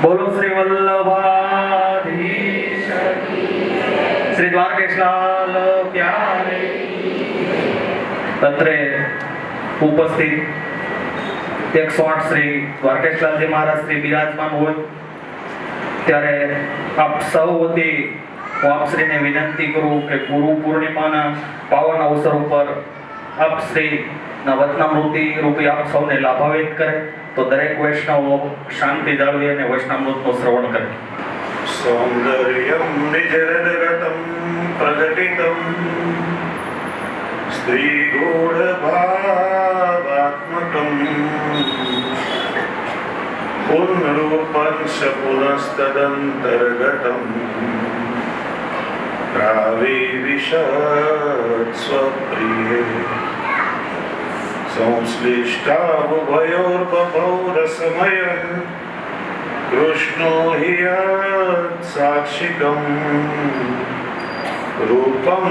बोलो श्री वल्लभाधीश श्री द्वारकेशलाल प्यारे। અત્રે ઉપસ્થિત 108 શ્રી દ્વારકેશલાલજી મહારાજ શ્રી બિરાજમાન હોય ત્યારે આપ સૌ વતી હું આપ શ્રીને વિનંતી કરું કે ગુરુ પૂર્ણિમાના પાવન અવસર ઉપર આપ શ્રી વચનામૃતિ રૂપી આપ સૌને લાભાન્વિત કરે તો દરેક વૈષ્ણવો શાંતિ જાળવી અને વૈષ્ણવમૃતનું શ્રવણ કરે. સૌંદર્યમ નિજરદગતમ પ્રગટિતમ સ્ત્રીગૂઢભાવાત્મકમ પુનરૂપંશ પુનસ્તદંતર્ગતમ પ્રાવિવિશત્સ્વપ્રિયે संश्लिष्टावयोर्बभौरसमयः कृष्णो हि साक्षिकं रूपं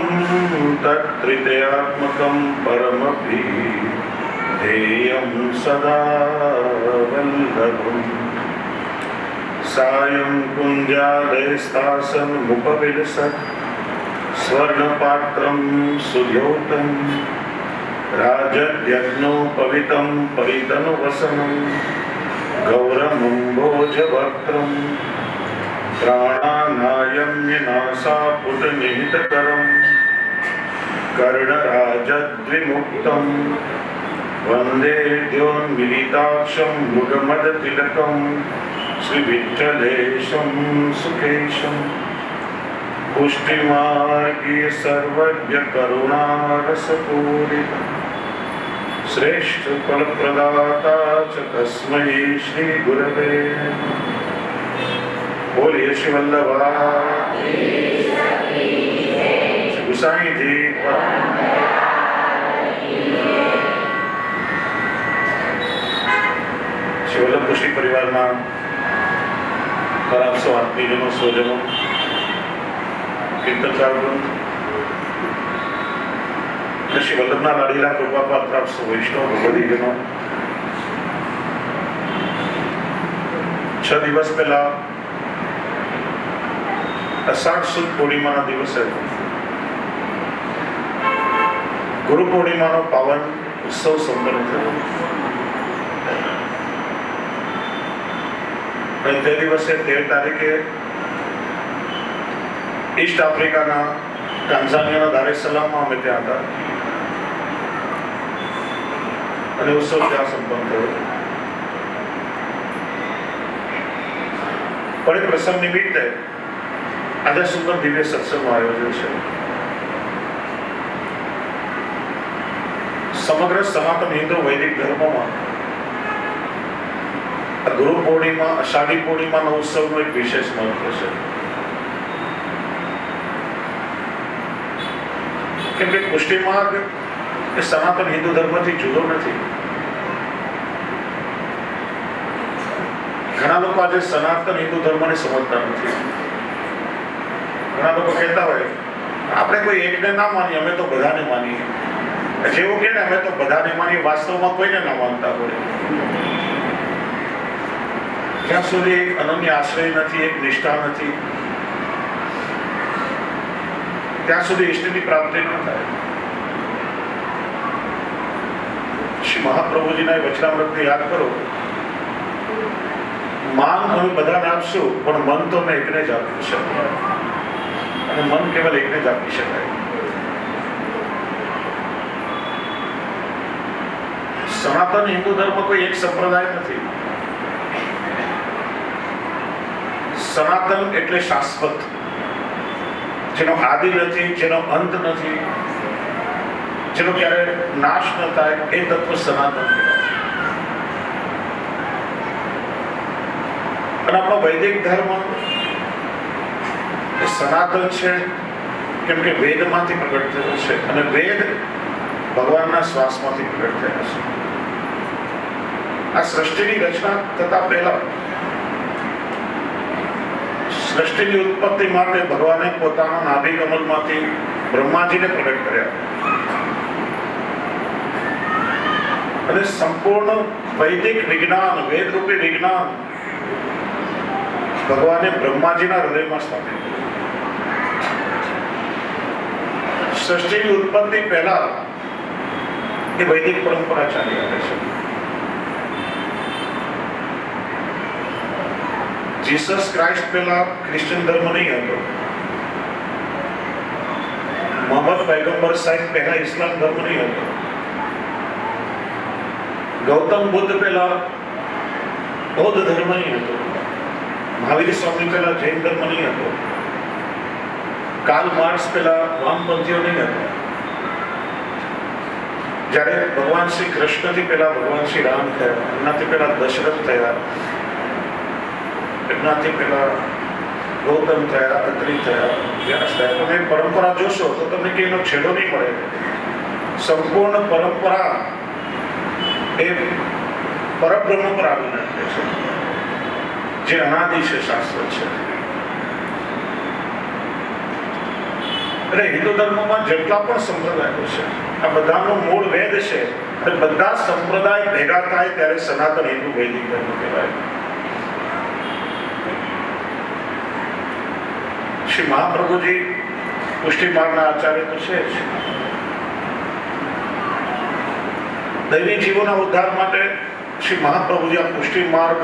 तत्त्रितयात्मकं परमपि ध्येयं सदा वल्लभम् सायं कुञ्जालयस्तासनमुपविलसत् स्वर्णपात्रं सुद्योतं राजद्यज्ञोपवितं परितनुवसनं गौरमम्भोजवक्त्रं प्राणानायम्यनासापुटनिहितकरं कर्णराजद्विमुक्तं वन्दे द्योन्मिलिताक्षं मृगमदतिलकं श्रीविठ्ठलेशं सुकेशं पुष्टिमार्गीय सर्वज्ञ करुणारसपूरितम् श्रेष्ठ फलप्रदाता च तस्मै श्री गुरवे बोलिए श्री वल्लभा गुसाई जी श्री वल्लभ पुष्टि परिवार में खराब सौ आत्मीजनों स्वजनों कीर्तनकार श्री वल्लभना लाडीला कृपा पात्र वैष्णव भगवदीजनो 6 દિવસ પહેલા અષાઢ સુદ પૂર્ણિમાના દિવસે ગુરુ પૂર્ણિમાનો પાવન ઉત્સવ સંપન્ન થયો અને તે દિવસે 13 તારીખે ઈસ્ટ આફ્રિકાના ટાન્ઝાનિયાના દાર એસ સલામમાં અમે ત્યાં હતા અને ઉત્સવ ત્યાં સંપન્ન થયો. પણ એ પ્રસંગ નિમિત્તે આજે સુંદર દિવ્ય સત્સંગનું આયોજન છે. સમગ્ર સનાતન હિન્દુ વૈદિક ધર્મમાં ગુરુ પૂર્ણિમા અષાઢી પૂર્ણિમાનો ઉત્સવનું એક વિશેષ મહત્વ છે. કેમ કે પુષ્ટિ માર્ગ એ સનાતન હિન્દુ ધર્મથી જુદો નથી. ઘણા લોકો આજે સનાતન હિન્દુ ધર્મને સમજતા નથી. ઘણા લોકો કહેતા હોય આપણે કોઈ એકને ના માનીએ, અમે તો બધાને માનીએ. જેવું કે ને અમે તો બધાને માનીએ, વાસ્તવમાં કોઈને ના માનતા હોય. જ્યાં સુધી એક અનન્ય આશ્રય નથી, એક નિષ્ઠા નથી, ત્યાં સુધી ઈષ્ટની પ્રાપ્તિ ન થાય. શ્રી મહાપ્રભુજીના વચનામૃતને યાદ કરો, માન અમે બધાને આપશું પણ મન તો અમે એકને જ આપી શકાય, અને મન કેવલ એકને જ આપી શકાય. સનાતન હિન્દુ ધર્મ કોઈ એક સંપ્રદાય નથી. સનાતન એટલે શાશ્વત, જેનો આદિ નથી, જેનો અંત નથી, જેનો ક્યારે નાશ ન થાય, એ તત્વ સનાતન. અને આપણો વૈદિક ધર્મ એ સનાતન છે કેમ કે વેદમાંથી પ્રગટ થયો છે, અને વેદ ભગવાનના શ્વાસમાંથી પ્રગટ થયા છે. આ સૃષ્ટિની રચના થતા પહેલા સૃષ્ટિની ઉત્પત્તિ માટે ભગવાને પોતાના નાભી કમલમાંથી બ્રહ્માજીને પ્રગટ કર્યા, અને સંપૂર્ણ વૈદિક વિજ્ઞાન, વેદરૂપી વિજ્ઞાન ભગવાને બ્રહ્માજીના હૃદયમાં સ્થાપિત કર્યું. સૃષ્ટિની ઉત્પત્તિ પહેલા એ વૈદિક પરંપરા ચાલી આવે છે. જીસસ ક્રાઇસ્ટ પહેલા ક્રિશ્ચિયન ધર્મ નહીં હતો. મોહમ્મદ પૈગંબર સાહેબ પહેલા ઇસ્લામ ધર્મ નહીં હતો. ગૌતમ બુદ્ધ પહેલા બૌદ્ધ ધર્મ નહીં હતો. મહાવીર સ્વામી પહેલા જૈન ધર્મ નહીં હતો. કાર્લ માર્ક્સ પહેલા વામપંથીઓ નહીં હતો. જ્યારે ભગવાન શ્રી કૃષ્ણથી પહેલા ભગવાન શ્રી રામ થયા, એમનાથી પહેલા દશરથ થયા, એમનાથી પહેલા ગૌતમ થયા, અત્રિ થયા, વ્યાસ થયા. તમે પરંપરા જોશો તો તમને કે એનો છેડો નહીં મળે. સંપૂર્ણ પરંપરા એ પરબ્રહ્મ પર આવીને છે, જે અનાદિ છે, શાશ્વત છે. એટલે હિન્દુ ધર્મમાં જેટલા પણ સંપ્રદાયો છે, આ બધાનો મૂળ વેદ છે. અને બધા સંપ્રદાય ભેગા થાય ત્યારે સનાતન હિન્દુ વૈદિક ધર્મ કહેવાય. શ્રી મહાપ્રભુજી પુષ્ટિ માર્ગના આચાર્ય તો છે જ. દૈવી જીવોના ઉદ્ધાર માટે શ્રી મહાપ્રભુજી આ પુષ્ટિ માર્ગ,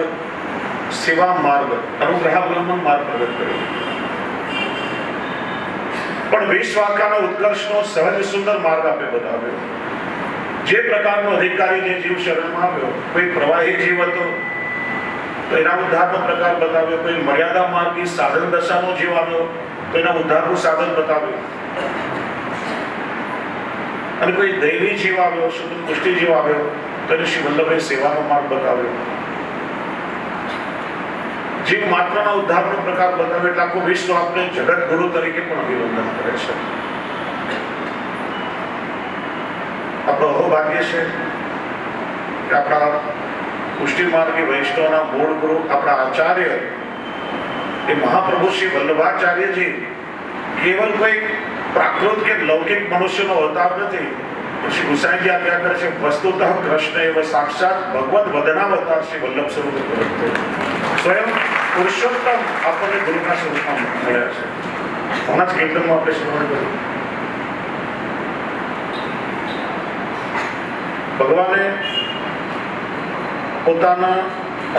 સેવા માર્ગ, અનુગ્રહાવલંબન માર્ગ પ્રગટ કર્યો. પણ વિશ્વાકાના ઉત્કર્ષનો સહજ સુંદર માર્ગ આપે બતાવ્યો. જે પ્રકારનો અધિકારી જે જીવ શરણમાં આવ્યો, કોઈ પ્રવાહી જીવ હતો તો એના ઉદ્ધારનો પ્રકાર બતાવ્યો, કોઈ મર્યાદા માર્ગી સાધન દશાનો જીવ આવ્યો તો એના ઉદ્ધારનું સાધન બતાવ્યું, અને કોઈ દૈવી જીવ આવ્યો, શુદ્ધ પુષ્ટિ જીવ આવ્યો તો એને શ્રી વલ્લભે સેવાનો માર્ગ બતાવ્યો. જીવ માત્રના ઉદ્ધારનો પ્રકાર બતાવ્યો. એટલે આખું વિશ્વ આપણે જગત ગુરુ તરીકે પણ અભિવંદન કરે છે. આપણો અહોભાગ્ય છે કે આપણા પુષ્ટિ માર્ગી વૈષ્ણવના મૂળ ગુરુ આપણા આચાર્ય એ મહાપ્રભુ શ્રી વલ્લભાચાર્યજી કેવલ કોઈ પ્રાકૃત કે લૌકિક મનુષ્યનો અવતાર નથી. શ્રી ગુસાઈજી આપ્યા કરે છે, વસ્તુતઃ કૃષ્ણ એવ સાક્ષાત ભગવદ વદનાવતાર શ્રી વલ્લભ સ્વરૂપે પ્રગટ થયો. સ્વયં પુરુષોત્તમ આપણને ગુરુના સ્વરૂપમાં મળ્યા છે. હમણાં જ કીર્તનમાં આપણે શ્રવણ કર્યું. ભગવાને પોતાના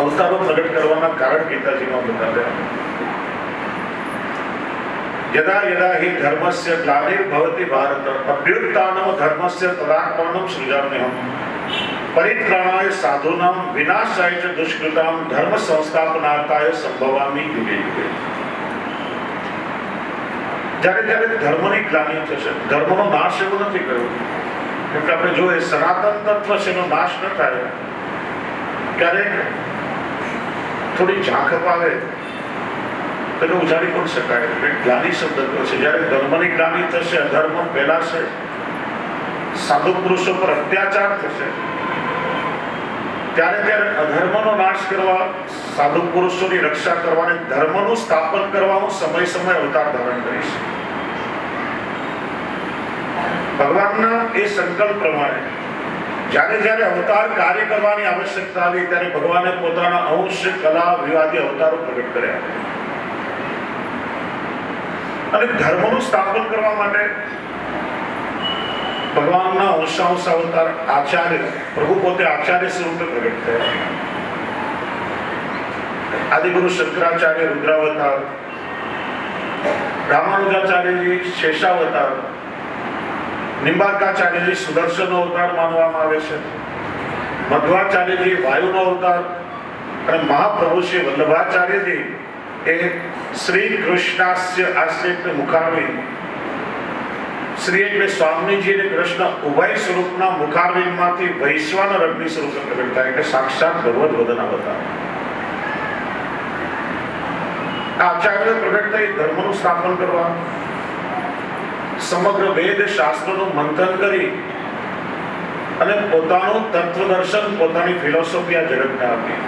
અવતારો પ્રગટ કરવાના કારણ ગીતાજીમાં બતાવ્યા. યદા યદા હિ ધર્મસ્ય ગ્લાનિર્ભવતિ ભારત અભ્યુત્થાનમ ધર્મસ્ય તદાત્માનમ સૃજામ્યહમ પરિત્રાણાય સાધૂનાં વિનાશાય ચ દુષ્કૃતાં ધર્મ સંસ્થાપનાર્થાય સંભવામિ યુગે યુગે. જ્યારે જ્યારે ધર્મની ગ્લાનિ થશે, ધર્મનો નાશ એવું નથી કર્યો. કેમ કે આપણે જોઈએ સનાતન તત્વ છે, એનો નાશ ન થાય. ક્યારેક થોડી ઝાંખપ આવે તો એને ઉજાડી પણ શકાય. ગ્લાનિ શબ્દ છે. જ્યારે ધર્મની ગ્લાનિ થશે, અધર્મ ફેલાશે, સાધુ પુરુષો પર અત્યાચાર થશે, ત્યારે ત્યારે અધર્મનો નાશ કરવા, સાધુ પુરુષોની રક્ષા કરવા અને ધર્મનું સ્થાપન કરવા હું સમય સમય અવતાર ધારણ કરીશ. ભગવાનના એ સંકલ્પ પ્રમાણે જ્યારે જ્યારે અવતાર કાર્ય કરવાની આવશ્યકતા આવી ત્યારે ભગવાને પોતાના અંશ, કલા, વિવાદી અવતારો પ્રગટ કર્યા. અને ધર્મનું સ્થાપન કરવા માટે ભગવાનના અંશાંશ અવતાર આચાર્ય, પ્રભુ પોતે આચાર્ય સ્વરૂપે પ્રગટ થયા. આદિગુરુ શંકરાચાર્ય રુદ્રાવતાર, રામાનુજાચાર્યજી શેષાવતાર, નિંબાર્કાચાર્યજી સુદર્શનનો અવતાર માનવામાં આવે છે, મધ્વાચાર્યજી વાયુનો અવતાર, અને મહાપ્રભુ શ્રી વલ્લભાચાર્યજી એ શ્રી કૃષ્ણાસ્ય આશ્રિત મુખારવિંદ. શ્રી એટલે સ્વામીજી અને કૃષ્ણ ઉભય સ્વરૂપના મુખારવિંદમાંથી વૈશ્વાનર અગ્નિ સ્વરૂપે પ્રગટ થાય. એટલે સાક્ષાત ભગવદ વદનાવતાર. આચાર્ય પ્રગટ થઈ ધર્મનું સ્થાપન કરવા, સમગ્ર વેદ શાસ્ત્રોનું મંથન કરી અને પોતાનું તત્વદર્શન, પોતાની ફિલોસોફી આ જગતને આપી.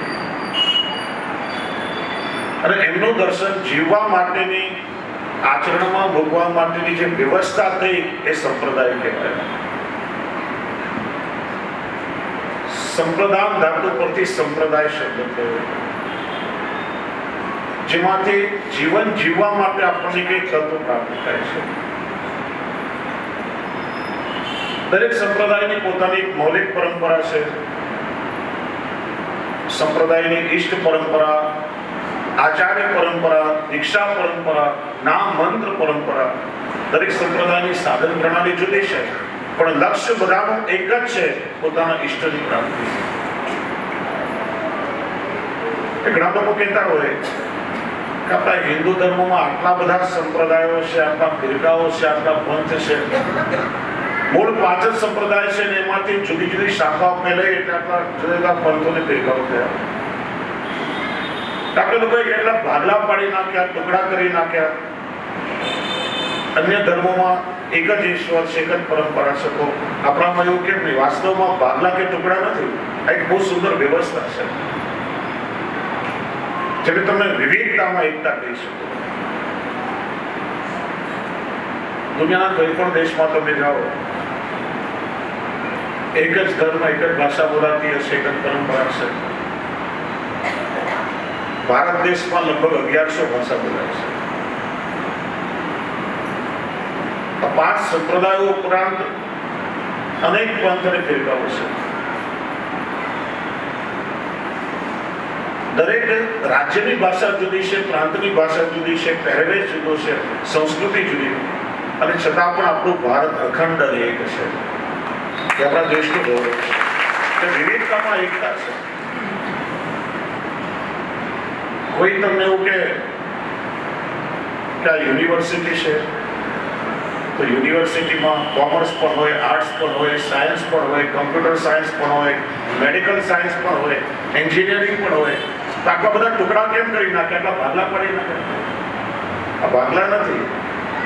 અને એમનું દર્શન જીવવા માટેની, આચરણમાં મૂકવા માટેની જે વ્યવસ્થા થઈ એ સંપ્રદાય કહેવાય. સંપ્રદાન ધાતુ પરથી સંપ્રદાય શબ્દ થયો. જેમાંથી જીવન જીવવા માટે આપણને કંઈક તત્વ પ્રાપ્ત થાય છે. દરેક સંપ્રદાયની પોતાની એક મૌલિક પરંપરા છે. સંપ્રદાયની ઇષ્ટ પરંપરા, આચાર્ય પરંપરા, દીક્ષા પરંપરા, નામ મંત્ર પરંપરા, દરેક સંપ્રદાયની સાધન પ્રણાલી જુદી છે, પણ લક્ષ્ય બધાનું એક જ છે, પોતાના ઈષ્ટની પ્રાપ્તિ. ઘણા લોકો કહેતા હોય કે આપણા હિન્દુ ધર્મમાં આટલા બધા સંપ્રદાયો છે, આટલા ફિરકાઓ છે, આટલા પંથ છે. મૂળ 5 જ સંપ્રદાય છે ને એમાંથી જુદી જુદી શાખાઓ મેળવી એટલે આટલા જુદા જુદા પંથો ને ફિરકાઓ થયા. આપણે લોકોએ કેટલા ભાગલા પાડી નાખ્યા, ટુકડા કરી નાખ્યા. અન્ય ધર્મોમાં એક જ ઈશ્વર છે, એક જ પરંપરા છે. તો આપણામાં એવું કેમ નહીં? વાસ્તવમાં ભાગલા કે ટુકડા નથી, આ એક બહુ સુંદર વ્યવસ્થા છે, જેને તમે વિવિધતામાં એકતા કહી શકો. દુનિયાના કોઈ પણ દેશમાં તમે જાઓ, એક જ ધર્મ, એક જ ભાષા બોલાતી હશે, એક જ પરંપરા છે. ભારત દેશમાં લગભગ 1100 ભાષા બોલાય છે. આ 5 સંપ્રદાયો ઉપરાંત અનેક પંથ અને ફિરકાઓ છે. દરેક રાજ્યની ભાષા જુદી છે, પ્રાંતની ભાષા જુદી છે, પહેરવેશ જુદો છે, સંસ્કૃતિ જુદી, અને છતાં પણ આપણું ભારત અખંડ અને એક છે. એ આપણા દેશનું ગૌરવ છે. વિવિધતામાં એકતા છે. કોઈ તમને એવું કે આ યુનિવર્સિટી છે, તો યુનિવર્સિટીમાં કોમર્સ પણ હોય, આર્ટ્સ પણ હોય, સાયન્સ પણ હોય, કમ્પ્યુટર સાયન્સ પણ હોય, મેડિકલ સાયન્સ પણ હોય, એન્જિનિયરિંગ પણ હોય. તો આટલા બધા ટુકડા કેમ કરી નાખે, આટલા ભાગલા પડી નાખે? આ ભાગલા નથી,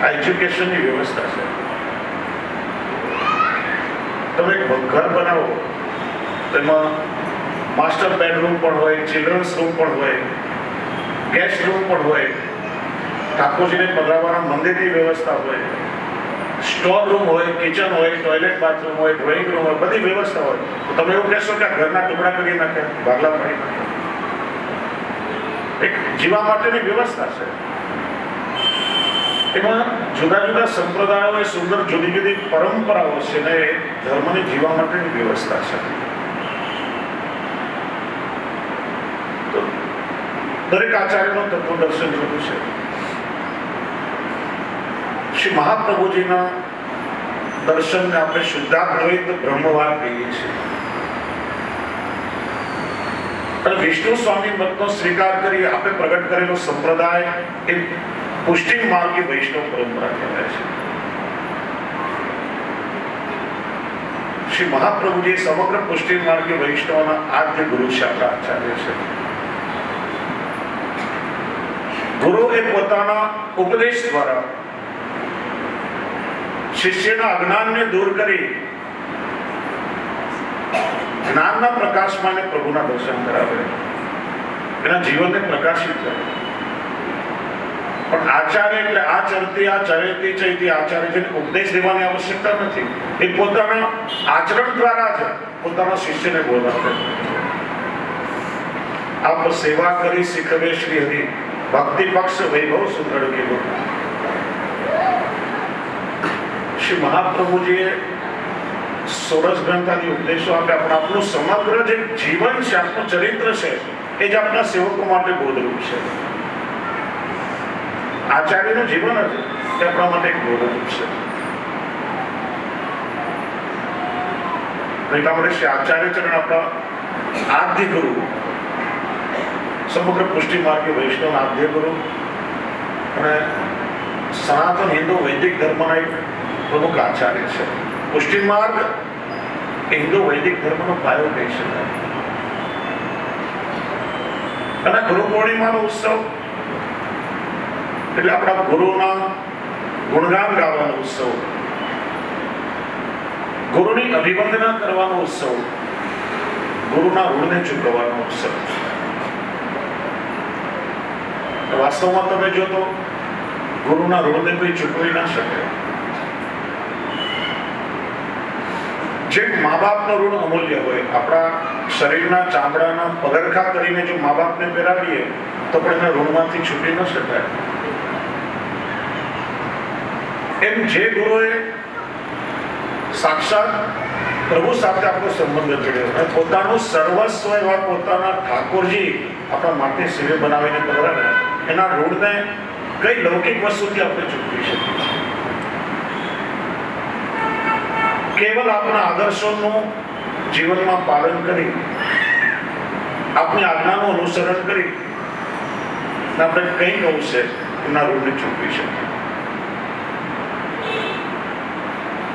આ એજ્યુકેશનની વ્યવસ્થા છે. તમે એક ઘર બનાવો, તેમાં માસ્ટર બેડરૂમ પણ હોય, ચિલ્ડ્રન્સ રૂમ પણ હોય, ગેસ્ટ રૂમ પણ હોય, ઠાકોરજીને પધરાવવાના મંદિરની વ્યવસ્થા હોય, સ્ટોર રૂમ હોય, કિચન હોય, ટોયલેટ બાથરૂમ હોય, ડ્રોઈંગ રૂમ હોય, બધી વ્યવસ્થા હોય. તો તમે એવું કહેશો કે આ ઘરના ટુકડા કરી નાખે, ભાગલા પડી નાખે? એક જીવા માટેની વ્યવસ્થા છે. એમાં જુદા જુદા સંપ્રદાયો, સુંદર જુદી જુદી પરંપરાઓ છે ને એ ધર્મની જીવા માટેની વ્યવસ્થા છે. તો દરેક આચાર્યનું તત્વદર્શન જુદું છે. શ્રી મહાપ્રભુજીના દર્શનને આપણે શુદ્ધાદ્વૈત બ્રહ્મવાદ કહીએ છીએ. અને વિષ્ણુ સ્વામી મતનો સ્વીકાર કરી આપણે પ્રગટ કરેલો સંપ્રદાય એ પુષ્ટિ માર્ગી વૈષ્ણવ પરંપરા કહેવાય છે. શ્રી મહાપ્રભુજી સમગ્ર પુષ્ટિ માર્ગી વૈષ્ણવના આદ્ય ગુરુ છે, આપણા આચાર્ય છે. ગુરુ એ પોતાના ઉપદેશ દ્વારા શિષ્યના અજ્ઞાનને દૂર કરી જ્ઞાનના પ્રકાશમાં પ્રભુના દર્શન કરાવે, એના જીવનને પ્રકાશિત કરે. પણ આચાર્ય એટલે આચરતી આચર્યતી ચૈતી આચાર્ય, જેને ઉપદેશ દેવાની આવશ્યકતા નથી. એ પોતાના આચરણ દ્વારા જ પોતાના શિષ્યને બોલાવે. આપ સેવા કરી શીખવે શ્રી હરિ, ભક્તિ પક્ષ વૈભવ સુંદર કેવો. શ્રી મહાપ્રભુજીએ 16 ગ્રંથાદી ઉપદેશો આપ્યા, પણ આપણું સમગ્ર જે જીવન છે, આપણું ચરિત્ર છે, એ જ આપણા સેવકો માટે બોધરૂપ છે. આચાર્યનું જીવન જ એ આપણા માટે એક બોધરૂપ છે. એટલા માટે શ્રી આચાર્ય ચરણ આપણા આદ્ય ગુરુ, સમગ્ર પુષ્ટિ માર્ગી વૈષ્ણવ આદ્ય ગુરુ અને સનાતન હિન્દુ વૈદિક ધર્મના એક પ્રમુખ આચાર્ય છે. પુષ્ટિ માર્ગ હિન્દુ વૈદિક ધર્મનો પાયો કહી શકાય. અને ગુરુ પૂર્ણિમાનો ઉત્સવ એટલે આપણા ગુરુના ગુણગાન ગાવાનો ઉત્સવ, ગુરુની અભિવંદના કરવાનો ઉત્સવ, ગુરુના ઋણને ચૂકવવાનો ઉત્સવ. વાસ્તવમાં તમે જો તો ગુરુના ઋણને કોઈ ચૂકવી ના શકે. જેમ મા બાપનું ઋણ અમૂલ્ય હોય, આપણા શરીરના ચામડાના પગરખા કરીને જો મા બાપને પહેરાવીએ તો પણ એના ઋણમાંથી છૂટી ન શકાય. એમ જે ગુરુએ સાક્ષાત પ્રભુ સાથે આપણો સંબંધ જોડ્યો અને પોતાનું સર્વસ્વ એવા પોતાના ઠાકોરજી આપણા માટે સેવે બનાવીને પધરાવ્યા, એના ઋણને કઈ લૌકિક વસ્તુથી આપણે ચૂકવી શકીએ? કેવલ આપણા આદર્શોનું જીવનમાં પાલન કરી, આપની આજ્ઞાનું અનુસરણ કરી આપણે કંઈક અંશે એના ઋણને ચૂકવી શકીએ.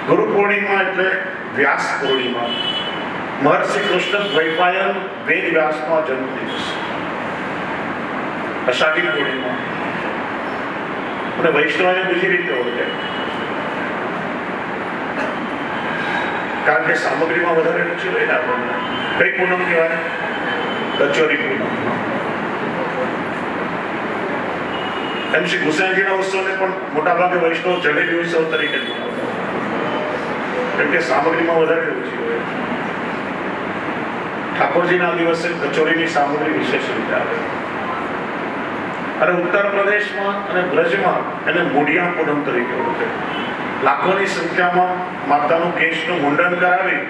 ગુરુ પૂર્ણિમા એટલે વ્યાસ પૂર્ણિમા. મહર્ષિ કૃષ્ણ દ્વૈપાયન વેદ વ્યાસનો જન્મદિવસ. અષાઢી પૂર્ણિમા અને વૈષ્ણવને બીજી રીતે ઓળખે, કારણ કે સામગ્રીમાં વધારે રુચિ હોય ને આપણને. કઈ પૂનમ કહેવાય? કચોરી પૂનમ. એમ શ્રી ગુસાઈજીના ઉત્સવને પણ મોટા ભાગે વૈષ્ણવ જલેબી ઉત્સવ તરીકે જ મનાવતા, કેમ કે સામગ્રીમાં વધારે રુચિ હોય. ઠાકોરજીના દિવસે કચોરીની સામગ્રી વિશેષ રીતે આવે. અને ઉત્તર પ્રદેશમાં અને બ્રજમાં એને મૂઢિયા પૂનમ તરીકે ઓળખે. લાખોની સંખ્યામાં માતાનું કેશનું મુંડન કરાવી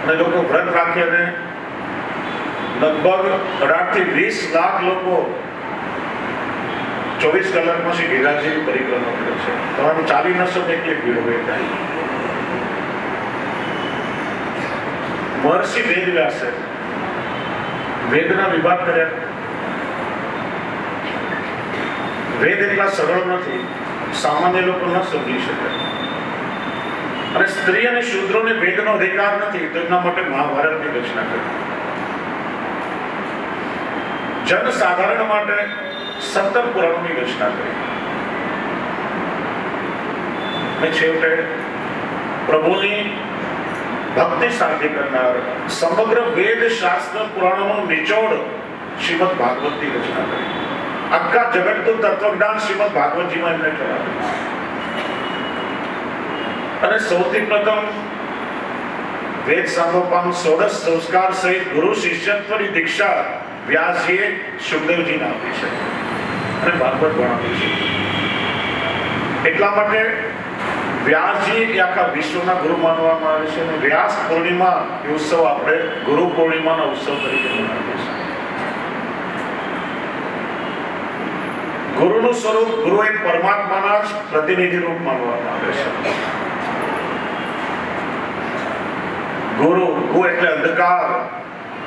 અને લોકો વ્રત રાખી અને લગભગ 18 થી 20 લાખ લોકો 24 કલાકમાં શ્રી ગિરિરાજની પરિક્રમા કરે છે. તમારે ચાલી ન શકે એટલી ભીડ હોય ત્યાં. મહર્ષિ વેદ વ્યાસે વેદના વિભાગ કર્યા. વેદ એટલા સરળ નથી, સામાન્ય લોકો ન સમજી શકે. અને સ્ત્રી અને શૂદ્રોને વેદનો અધિકાર નથી, તો એમના માટે મહાભારતની રચના કરી. જન સાધારણ માટે 17 પુરાણોની રચના કરી. અને છેવટે પ્રભુની ભક્તિ સાધ્ય કરનાર સમગ્ર વેદ શાસ્ત્ર પુરાણોનો નિચોડ શ્રીમદ ભાગવતની રચના કરી. આખા જગતનું તત્વજ્ઞાન શ્રીમદ ભાગવતજીમાં એમને કરાવ્યું. અને સૌથી પ્રથમ વેદ સાંગોપાંગ 16 સંસ્કાર સહિત ગુરુ શિષ્યત્વની દીક્ષા વ્યાસજીએ સુખદેવજીને આપી છે અને ભાગવત ભણાવી છે. એટલા માટે વ્યાસજી એ આખા વિશ્વના ગુરુ માનવામાં આવે છે અને વ્યાસ પૂર્ણિમા એ ઉત્સવ આપણે ગુરુ પૂર્ણિમાના ઉત્સવ તરીકે મનાવીએ છીએ. ગુરુનું સ્વરૂપ ગુરુ એ પરમાત્માના જ પ્રતિનિધિ રૂપ માનવામાં આવે છે. ગુરુ એટલે અંધકાર,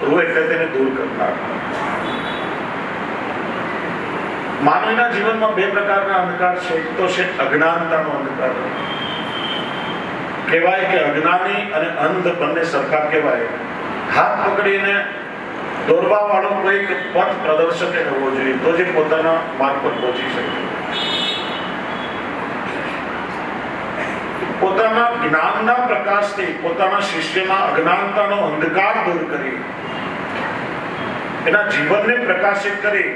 ગુરુ એટલે તેને દૂર કરનાર. માનવીના જીવનમાં બે પ્રકારના અંધકાર છે. એક તો છે અજ્ઞાનતાનો અંધકાર. કહેવાય કે અજ્ઞાની અને અંધ બંને સરખા કહેવાય. હાથ પકડીને દોરવા વાળો કોઈક પથ પ્રદર્શક હોવો જોઈએ, તો જે પોતાના માર્ગ પર પહોંચી શકે. પોતાના જ્ઞાનના પ્રકાશથી પોતાના શિષ્યના અજ્ઞાનતાનો અંધકાર દૂર કરી એના જીવનને પ્રકાશિત કરી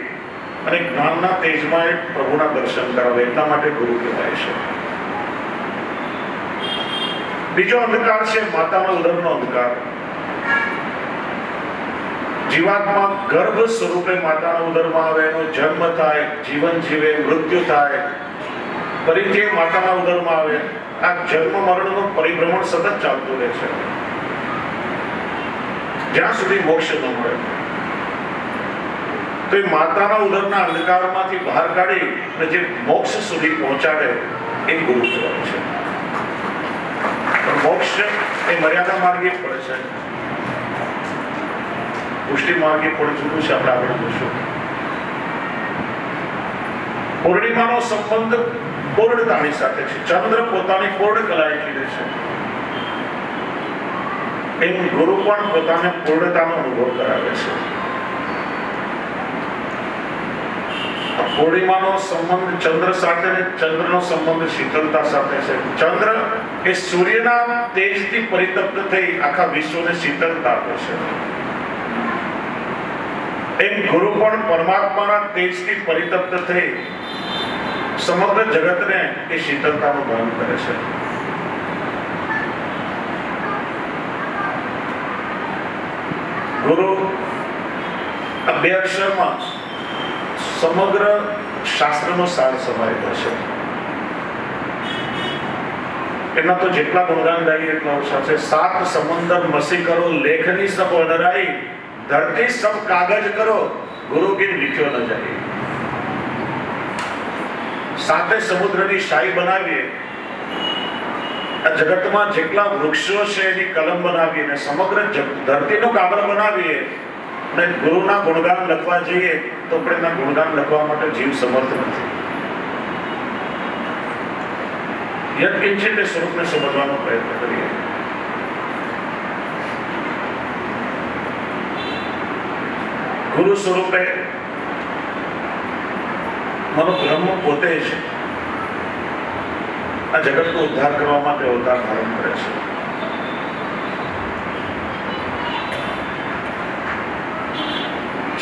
અને જ્ઞાનના તેજમાં એ પ્રભુના દર્શન કરાવે, એટલા માટે ગુરુ કહેવાય છે. બીજો અંધકાર છે માતાના ઉદરનો અંધકાર. જીવાત્મા ગર્ભ સ્વરૂપે માતાના ઉદરમાં આવે, એનો જન્મ થાય, જીવન જીવે, મૃત્યુ થાય, ફરીથી માતાના ઉદરમાં આવે. આ જન્મ મરણનું પરિભ્રમણ સતત ચાલતું રહે છે જ્યાં સુધી મોક્ષ ન મળે. તો એ માતાના ઉદરના અંધકારમાંથી બહાર કાઢી અને જે મોક્ષ સુધી પહોંચાડે એ ગુરુ કહેવાય છે. પણ મોક્ષ એ મર્યાદા માર્ગે પડે છે, પુષ્ટિ માર્ગે પણ જુદું છે. આપણે આગળ જોશું. પૂર્ણિમાનો સંબંધ પૂર્ણતાની સાથે છે. ચંદ્ર પોતાની પૂર્ણ કલા એટલી રહે છે, એમ ગુરુ પણ પોતાને પૂર્ણતાનો અનુભવ કરાવે છે. પૂર્ણિમાનો સંબંધ ચંદ્ર સાથે ને ચંદ્રનો સંબંધ શીતળતા સાથે છે. ચંદ્ર એ સૂર્યના તેજથી પરિતપ્ત થઈ આખા વિશ્વને શીતળતા આપે છે. એમ ગુરુ પણ પરમાત્માના તેજથી પરિતપ્ત થઈ સમગ્ર જગતને એ શીતળતાનું ભાન કરે છે. ગુરુ આ બે અક્ષરમાં સમગ્ર શાસ્ત્રનો સાર સમાયેલો છે. એના તો જેટલા ગુણગાન ગાઈએ એટલા ઓછા છે. સાત સમંદર મસી કરો, લેખની સબ અનરાઈ, ધરતી સબ કાગજ કરો, ગુરુ કી લીખ્યો ન જાય. સાતે સમુદ્રની શાહી બનાવીએ, આ જગતમાં જેટલા વૃક્ષો છે એની કલમ બનાવીએ ને સમગ્ર ધરતીનો કાગળ બનાવીએ અને ગુરુના ગુણગાન લખવા જઈએ તો આપણે એના ગુણગાન લખવા માટે જીવ સમર્થ નથી. યત્કિંચિત એ સ્વરૂપને સમજવાનો પ્રયત્ન કરીએ. ગુરુ સ્વરૂપે મારો બ્રહ્મ પોતે છે. આ જગતનો ઉદ્ધાર કરવા માટે અવતાર ધારણ કરે છે.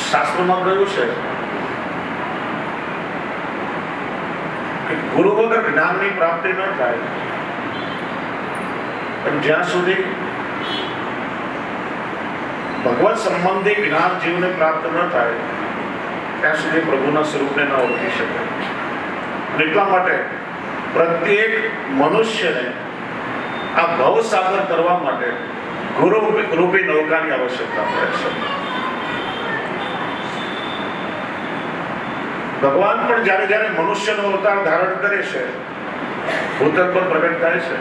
શાસ્ત્રમાં કહ્યું છે કે ગુરુ વગર જ્ઞાનની પ્રાપ્તિ ન થાય, પણ જ્યાં સુધી ભગવત સંબંધી જ્ઞાન જીવને પ્રાપ્ત ન થાય ત્યાં સુધી પ્રભુના સ્વરૂપને ન ઓળખી શકે. એટલા માટે પ્રત્યેક મનુષ્યને આ ભવસાગર કરવા માટે ગુરુ રૂપી નૌકાની આવશ્યકતા પડે છે. ભગવાન પણ જ્યારે જ્યારે મનુષ્યનો અવતાર ધારણ કરે છે, ભૂતલ પર પ્રગટ થાય છે,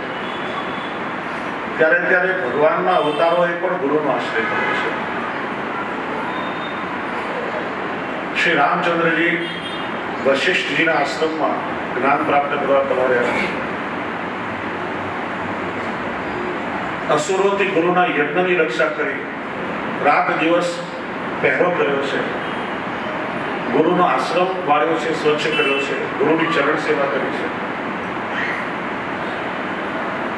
ત્યારે ત્યારે ભગવાનના અવતારોએ પણ ગુરુનો આશ્રય કર્યો છે. શ્રી રામચંદ્રજી વશિષ્ઠજીના આશ્રમમાં જ્ઞાન પ્રાપ્ત કરવા પધાર્યા. અસુરોથી ગુરુના યજ્ઞની રક્ષા કરી, રાત દિવસ પહેરો કર્યો છે, ગુરુનો આશ્રમ વાળ્યો છે, સ્વચ્છ કર્યો છે, ગુરુની ચરણ સેવા કરી છે.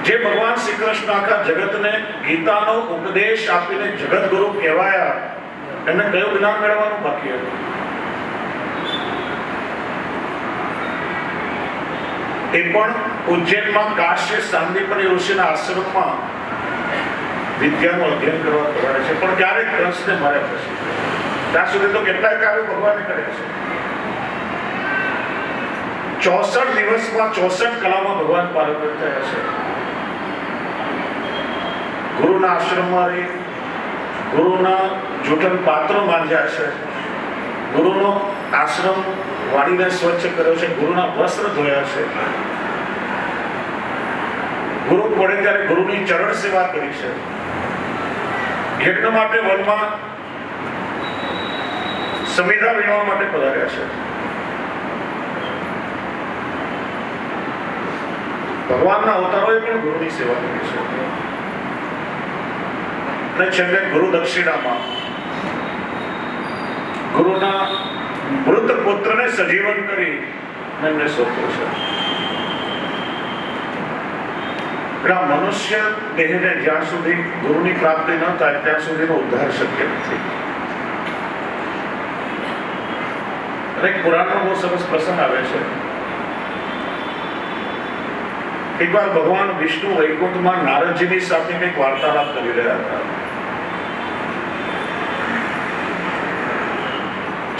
જે ભગવાન શ્રી કૃષ્ણ આખા જગતને ગીતાનો ઉપદેશ આપીને જગત ગુરુ કહેવાયા, એને કયું જ્ઞાન મેળવવાનું બાકી હતું? એ પણ ઉજ્જૈનમાં કાશ્ય સાંદીપની ઋષિના આશ્રમમાં વિદ્યાનું અધ્યયન કરવા પધારે છે. પણ ક્યારેક કંસને માર્યા પછી, ત્યાં સુધી તો કેટલાય કાર્યો ભગવાને કર્યા છે. 64 દિવસમાં 64 કલામાં ભગવાન પારંગત થયા છે. ગુરુના આશ્રમમાં રહી ગુરુના જૂઠન પાત્રો માંજ્યા છે, ગુરુનો આશ્રમ વાડીને સ્વચ્છ કર્યો છે, ગુરુના વસ્ત્ર ધોયા છે, ગુરુ પડે ત્યારે ગુરુની ચરણ સેવા કરી છે. યજ્ઞ માટે વનમાં સમિધા વીણવા માટે પધાર્યા છે. ભગવાનના અવતારોએ પણ ગુરુની સેવા કરી છે. અને છેલ્લે ગુરુ દક્ષિણામાં ગુરુના મૃત પુત્રને સજીવન કરી એમને સોંપ્યો છે. મનુષ્ય દેહને જ્યાં સુધી ગુરુની પ્રાપ્તિ ન થાય ત્યાં સુધીનો ઉદ્ધાર શક્ય નથી. એક પુરાણનો બહુ સરસ પ્રસંગ આવે છે. એકવાર ભગવાન વિષ્ણુ વૈકુંઠમાં નારદજીની સાથે કંઈક વાર્તાલાપ કરી રહ્યા હતા.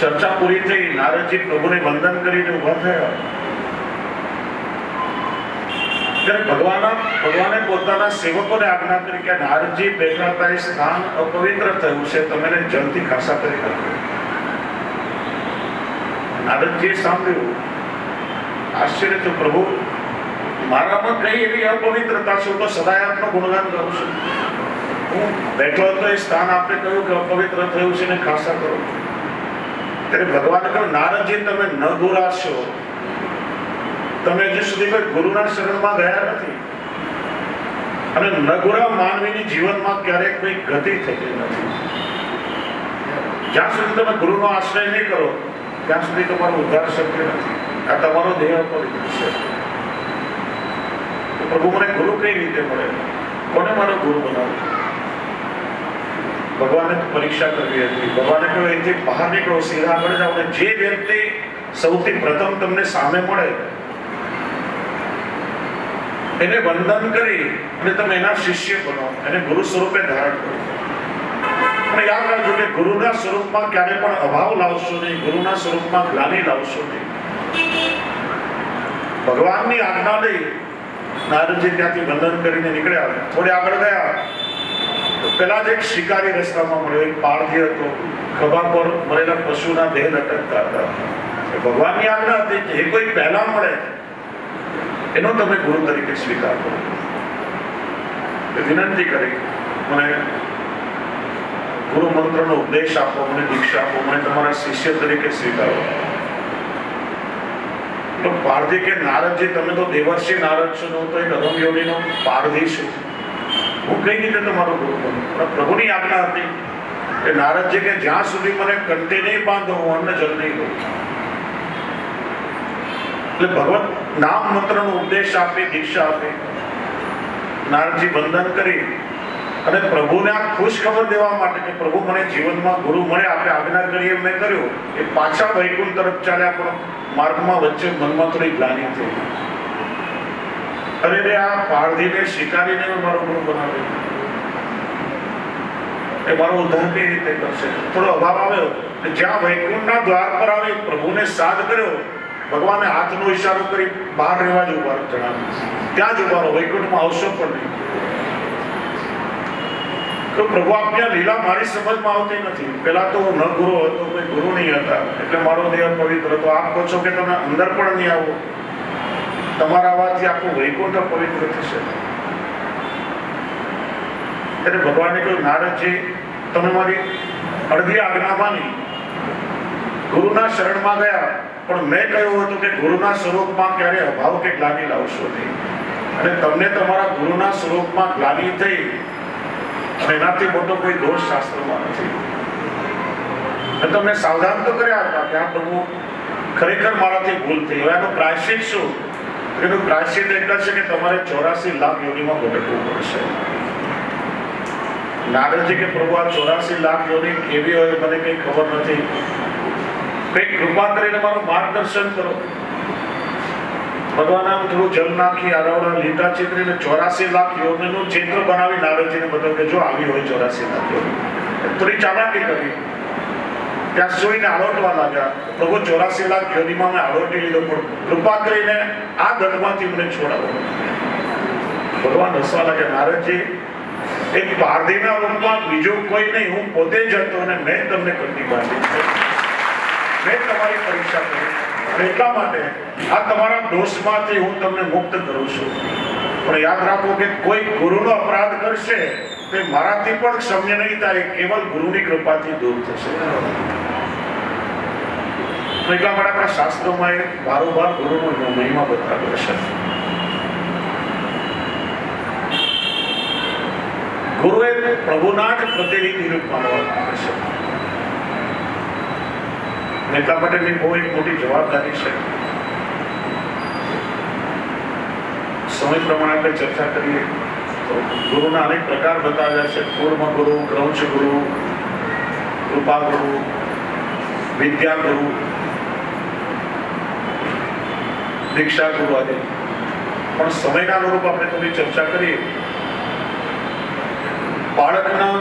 ચર્ચા પૂરી થઈ, નારદજી પ્રભુને વંદન કરીને ઉભા થયા. ત્યારે ભગવાને પોતાના સેવકોને આજ્ઞા કરી કે નારદજી બેઠા હતા એ સ્થાન અપવિત્ર થયું છે, તમે એને જલ્દી ખાસા કરી નાખો. નારદજીએ સાંભળ્યું, આશ્ચર્ય થયું, પ્રભુ મારામાં કઈ એવી અપવિત્રતા છે? તો સદાય આપનો ગુણગાન કરું છું. હું બેઠો હતો એ સ્થાન આપણે કહ્યું કે અપવિત્ર થયું છે ને ખાસા કરો. ત્યારે ભગવાન કહ્યું, નારદજી તમે ન ગુરાશો, તમે હજી સુધી કોઈ ગુરુના શરણમાં ગયા નથી અને નગુરા માનવીની જીવનમાં ક્યારેક કોઈ ગતિ થઈ નથી. જ્યાં સુધી તમે ગુરુનો આશ્રય નહીં કરો ત્યાં સુધી તમારો ઉદ્ધાર શક્ય નથી. આ તમારો દેહ અપવિત્ર છે. પ્રભુ મને ગુરુ કઈ રીતે મળે? કોને મારો ગુરુ બનાવો? ભગવાને પરીક્ષા કરવી હતી. ભગવાને કહ્યું, એથી બહાર નીકળો, સીધા આગળ જાઓ. જે વ્યક્તિ સૌથી પ્રથમ તમને સામે મળે એને વંદન કરી અને તમે એના શિષ્ય બનો, એને ગુરુ સ્વરૂપે ધારણ કરો. પણ યાદ રાખજો કે ગુરુના સ્વરૂપમાં ક્યારે પણ અભાવ લાવશો નહીં, ગુરુના સ્વરૂપમાં ગ્લાનિ લાવશો નહીં. ભગવાનની આજ્ઞા લઈ નારદજી ત્યાંથી વંદન કરીને નીકળ્યા. થોડે આગળ ગયા પેલા જ એક શિકારી રસ્તામાં મળ્યો. એક પારધી હતો, ખભા પર મરેલા પશુના દેહ લટકતા હતા. ભગવાનની આજ્ઞા હતી કે એ કોઈ પહેલા મળે એનો તમે ગુરુ તરીકે સ્વીકાર કરો. વિનંતી કરી મને ગુરુ મંત્રનો ઉપદેશ આપો, મને દીક્ષા આપો, મને તમારા શિષ્ય તરીકે સ્વીકારો. તો પારધી કે નારદજી તમે તો દેવર્ષિ નારદ છો, તો એક અધમયોનીનો પારધી છું, હું કઈ રીતે તમારો ગુરુ બનું? પણ પ્રભુની આજ્ઞા હતી કે નારદજી કે જ્યાં સુધી મને કંઠે નહીં બાંધો હું અન્ન જલ નહીં લઉં. એટલે ભગવત નામ મંત્રનો ઉપદેશ આપી, દીક્ષા આપી, નારદજી વંદન કરી અને પ્રભુને આ ખુશ ખબર દેવા માટે કે પ્રભુ મને જીવનમાં ગુરુ મળે, આપણે આજ્ઞા કરી એમ મેં કર્યું. એ પાછા વૈકુંઠ તરફ ચાલ્યા, પણ માર્ગમાં વચ્ચે મનમાં થોડી ગ્લાનિ થઈ. અરે રે, આ પારધીને શિકારીને મારો ગુરુ બનાવ્યો, એ મારો ઉદ્ધાર કઈ રીતે કરશે? થોડો અભાવ આવ્યો. જ્યાં વૈકુંઠના દ્વાર પર આવી પ્રભુને સાદ કર્યો, ભગવાને હાથનો ઈશારો કરી બહાર રહેવા જ ઉભા જણાવ્યું, ત્યાં જ ઉભા રહો, વૈકુંઠમાં આવશો પણ નહીં. તો પ્રભુ આપની લીલા મારી સમજમાં આવતી નથી. પેલા તો હું ન ગુરુ હતો, કોઈ ગુરુ નહીં હતા, એટલે મારો દેહ પવિત્ર હતો. આપ કહો છો કે તમે અંદર પણ નહીં આવો, તમારા આવવાથી આખું વૈકુંઠ પવિત્ર થશે. એટલે ભગવાને કહ્યું, નારદજી તમે મારી અડધી આજ્ઞા માની, ગુરુના શરણમાં ગયા, પણ મેં કહ્યું હતું કે ગુરુના સ્વરૂપમાં ક્યારે અભાવ કે ગ્લાનિ લાવશો નહીં. અને તમને તમારા ગુરુના સ્વરૂપમાં ગ્લાનિ થઈ, એનાથી મોટો કોઈ દોષ શાસ્ત્રમાં નથી. તમને સાવધાન તો કર્યા હતા કે આ પ્રભુ ખરેખર મારાથી ભૂલ થઈ. હવે એનું પ્રાયશ્ચિત શું? એનું પ્રાયશ્ચિત એટલે છે કે તમારે 84 લાખ યોનિમાં ભટકવું પડશે. નારદજી કે પ્રભુ આ 84 લાખ યોનિ કેવી હોય મને કઈ ખબર નથી, કઈ કૃપા કરીને મારું માર્ગદર્શન કરો. ભગવાન આમ થોડું જલ નાખી આરાવડા લીટા ચિત્રીને 84 લાખ યોનિનું ચિત્ર બનાવી નારદજીને બતાવ્યું કે જો આવી હોય 84 લાખ યોનિ. થોડી ચાલાકી કરી, ત્યાં જોઈને આલોટવા લાગ્યા. પ્રભુ 84 લાખ યોનિમાં મેં આલોટી લીધો, પણ કૃપા કરીને આ દંડમાંથી મને છોડાવો. ભગવાન હસવા લાગ્યા, નારદજી એક પારધીના રૂપમાં બીજો કોઈ નહીં, હું પોતે જ હતો અને મેં તમને કંઠી બાંધી છે, મેં તમારી પરીક્ષા કરી, એટલા માટે આ તમારા દોષમાંથી હું તમને મુક્ત કરું છું. પણ યાદ રાખો કે કોઈ ગુરુનો અપરાધ કરશે તો મારાથી પણ ક્ષમ્ય નહીં થાય, કેવલ ગુરુની કૃપાથી દૂર થશે. એટલા માટે આપણા શાસ્ત્રોમાં એ બારોબાર ગુરુનો મહિમા બતાવ્યો છે. ગુરુ એ પ્રભુના જ પ્રતિનિધિ રૂપ માનવામાં આવે છે. એટલા માટેની બહુ એક મોટી જવાબદારી છે. સમય પ્રમાણે આપણે ચર્ચા કરીએ તો ગુરુના અનેક પ્રકાર બતાવ્યા છે. કૂર્મ ગુરુ, ક્રૌંચ ગુરુ, કૃપા ગુરુ, વિદ્યા ગુરુ, દીક્ષા ગુરુ આદિ. પણ સમયના અનુરૂપ આપણે થોડી ચર્ચા કરીએ. બાળકના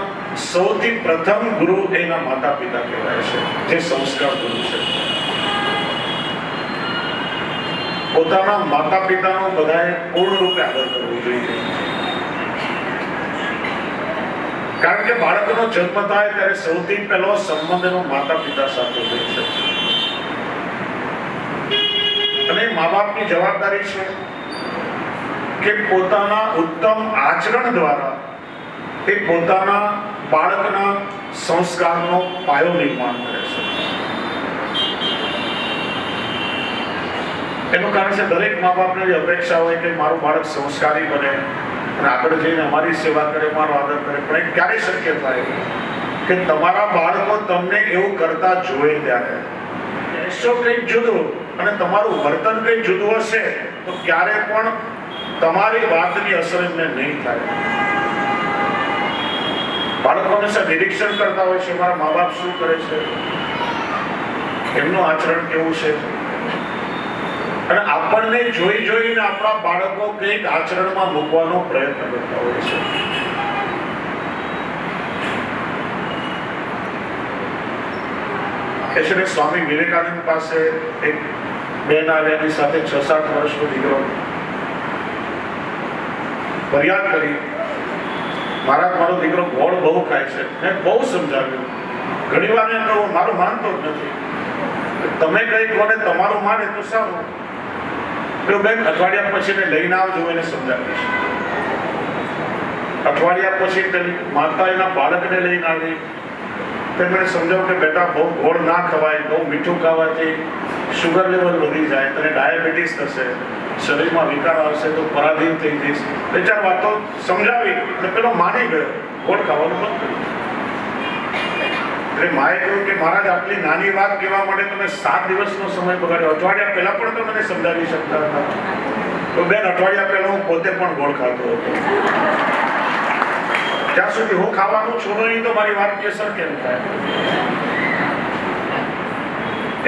સૌથી પ્રથમ ગુરુ એના માતા પિતા કહેવાય છે, જે સંસ્કાર ગુરુ છે. પોતાના માતા પિતાનો બધાએ પૂર્ણ રૂપે આદર કરવો જોઈએ. કારણ કે બાળકનો જન્મ થાય ત્યારે સૌથી પહેલો સંબંધ એનો માતા પિતા સાથે હોય છે. અને મા બાપની જવાબદારી છે કે પોતાના ઉત્તમ આચરણ દ્વારા એ પોતાના બાળકના સંસ્કારનો પાયો નિર્માણ કરે છે. એનું કારણ છે દરેક મા બાપની અપેક્ષા હોય કે મારું બાળક સંસ્કારી બને અને આગળ જઈને અમારી સેવા કરે, મારો આદર કરે. પણ એ ક્યારે શક્ય થાય કે તમારા બાળકો તમને એવું કરતા જોવે ત્યારે એસો કંઈક જુદું અને તમારું વર્તન કંઈક જુદું હશે તો ક્યારે પણ તમારી વાતની અસર એમને નહીં થાય. બાળકો હંમેશા નિરીક્ષણ કરતા હોય છે, મારા મા બાપ શું કરે છે, એમનું આચરણ કેવું છે. અને આપણને જોઈ જોઈને આપણા બાળકો કંઈક આચરણમાં મૂકવાનો પ્રયત્ન કરતા હોય છે. કે છે ને સ્વામી વિવેકાનંદ પાસે એક બેન આવ્યાની સાથે 6-7 વર્ષનો દીકરો ફરિયાદ કરી, મારો દીકરો ગોળ બહુ ખાય છે. મેં બહુ સમજાવ્યું, ઘણી વાર એમ કહું મારું માનતો જ નથી. તમે કઈ કોને તમારું માને તો સારું, તો બેન અઠવાડિયા પછી ને લઈને આવજો, એને સમજાવીશ. અઠવાડિયા પછી તેની માતા એના બાળકને લઈને આવી. મને સમજાવું કે બેટા બહુ ગોળ ના ખવાય, બહુ મીઠું ખાવાથી શુગર લેવલ વધી જાય, તને ડાયાબિટીસ થશે, શરીરમાં વિકાર આવશે, તો પરાધીન થઈ જઈશ. 2-4 વાતો સમજાવી અને પેલો માની ગયો, ગોળ ખાવાનું બંધ કર્યું. એટલે માએ કહ્યું કે મહારાજ આટલી નાની વાત કહેવા માટે તમે 7 દિવસનો સમય બગાડ્યો, અઠવાડિયા પહેલા પણ તો મને સમજાવી શકતા હતા. તો બેન અઠવાડિયા પહેલા હું પોતે પણ ગોળ ખાતો હતો. જ્યાં સુધી હું ખાવાનું છોડું નહીં તો મારી વાત કેસર કેમ થાય?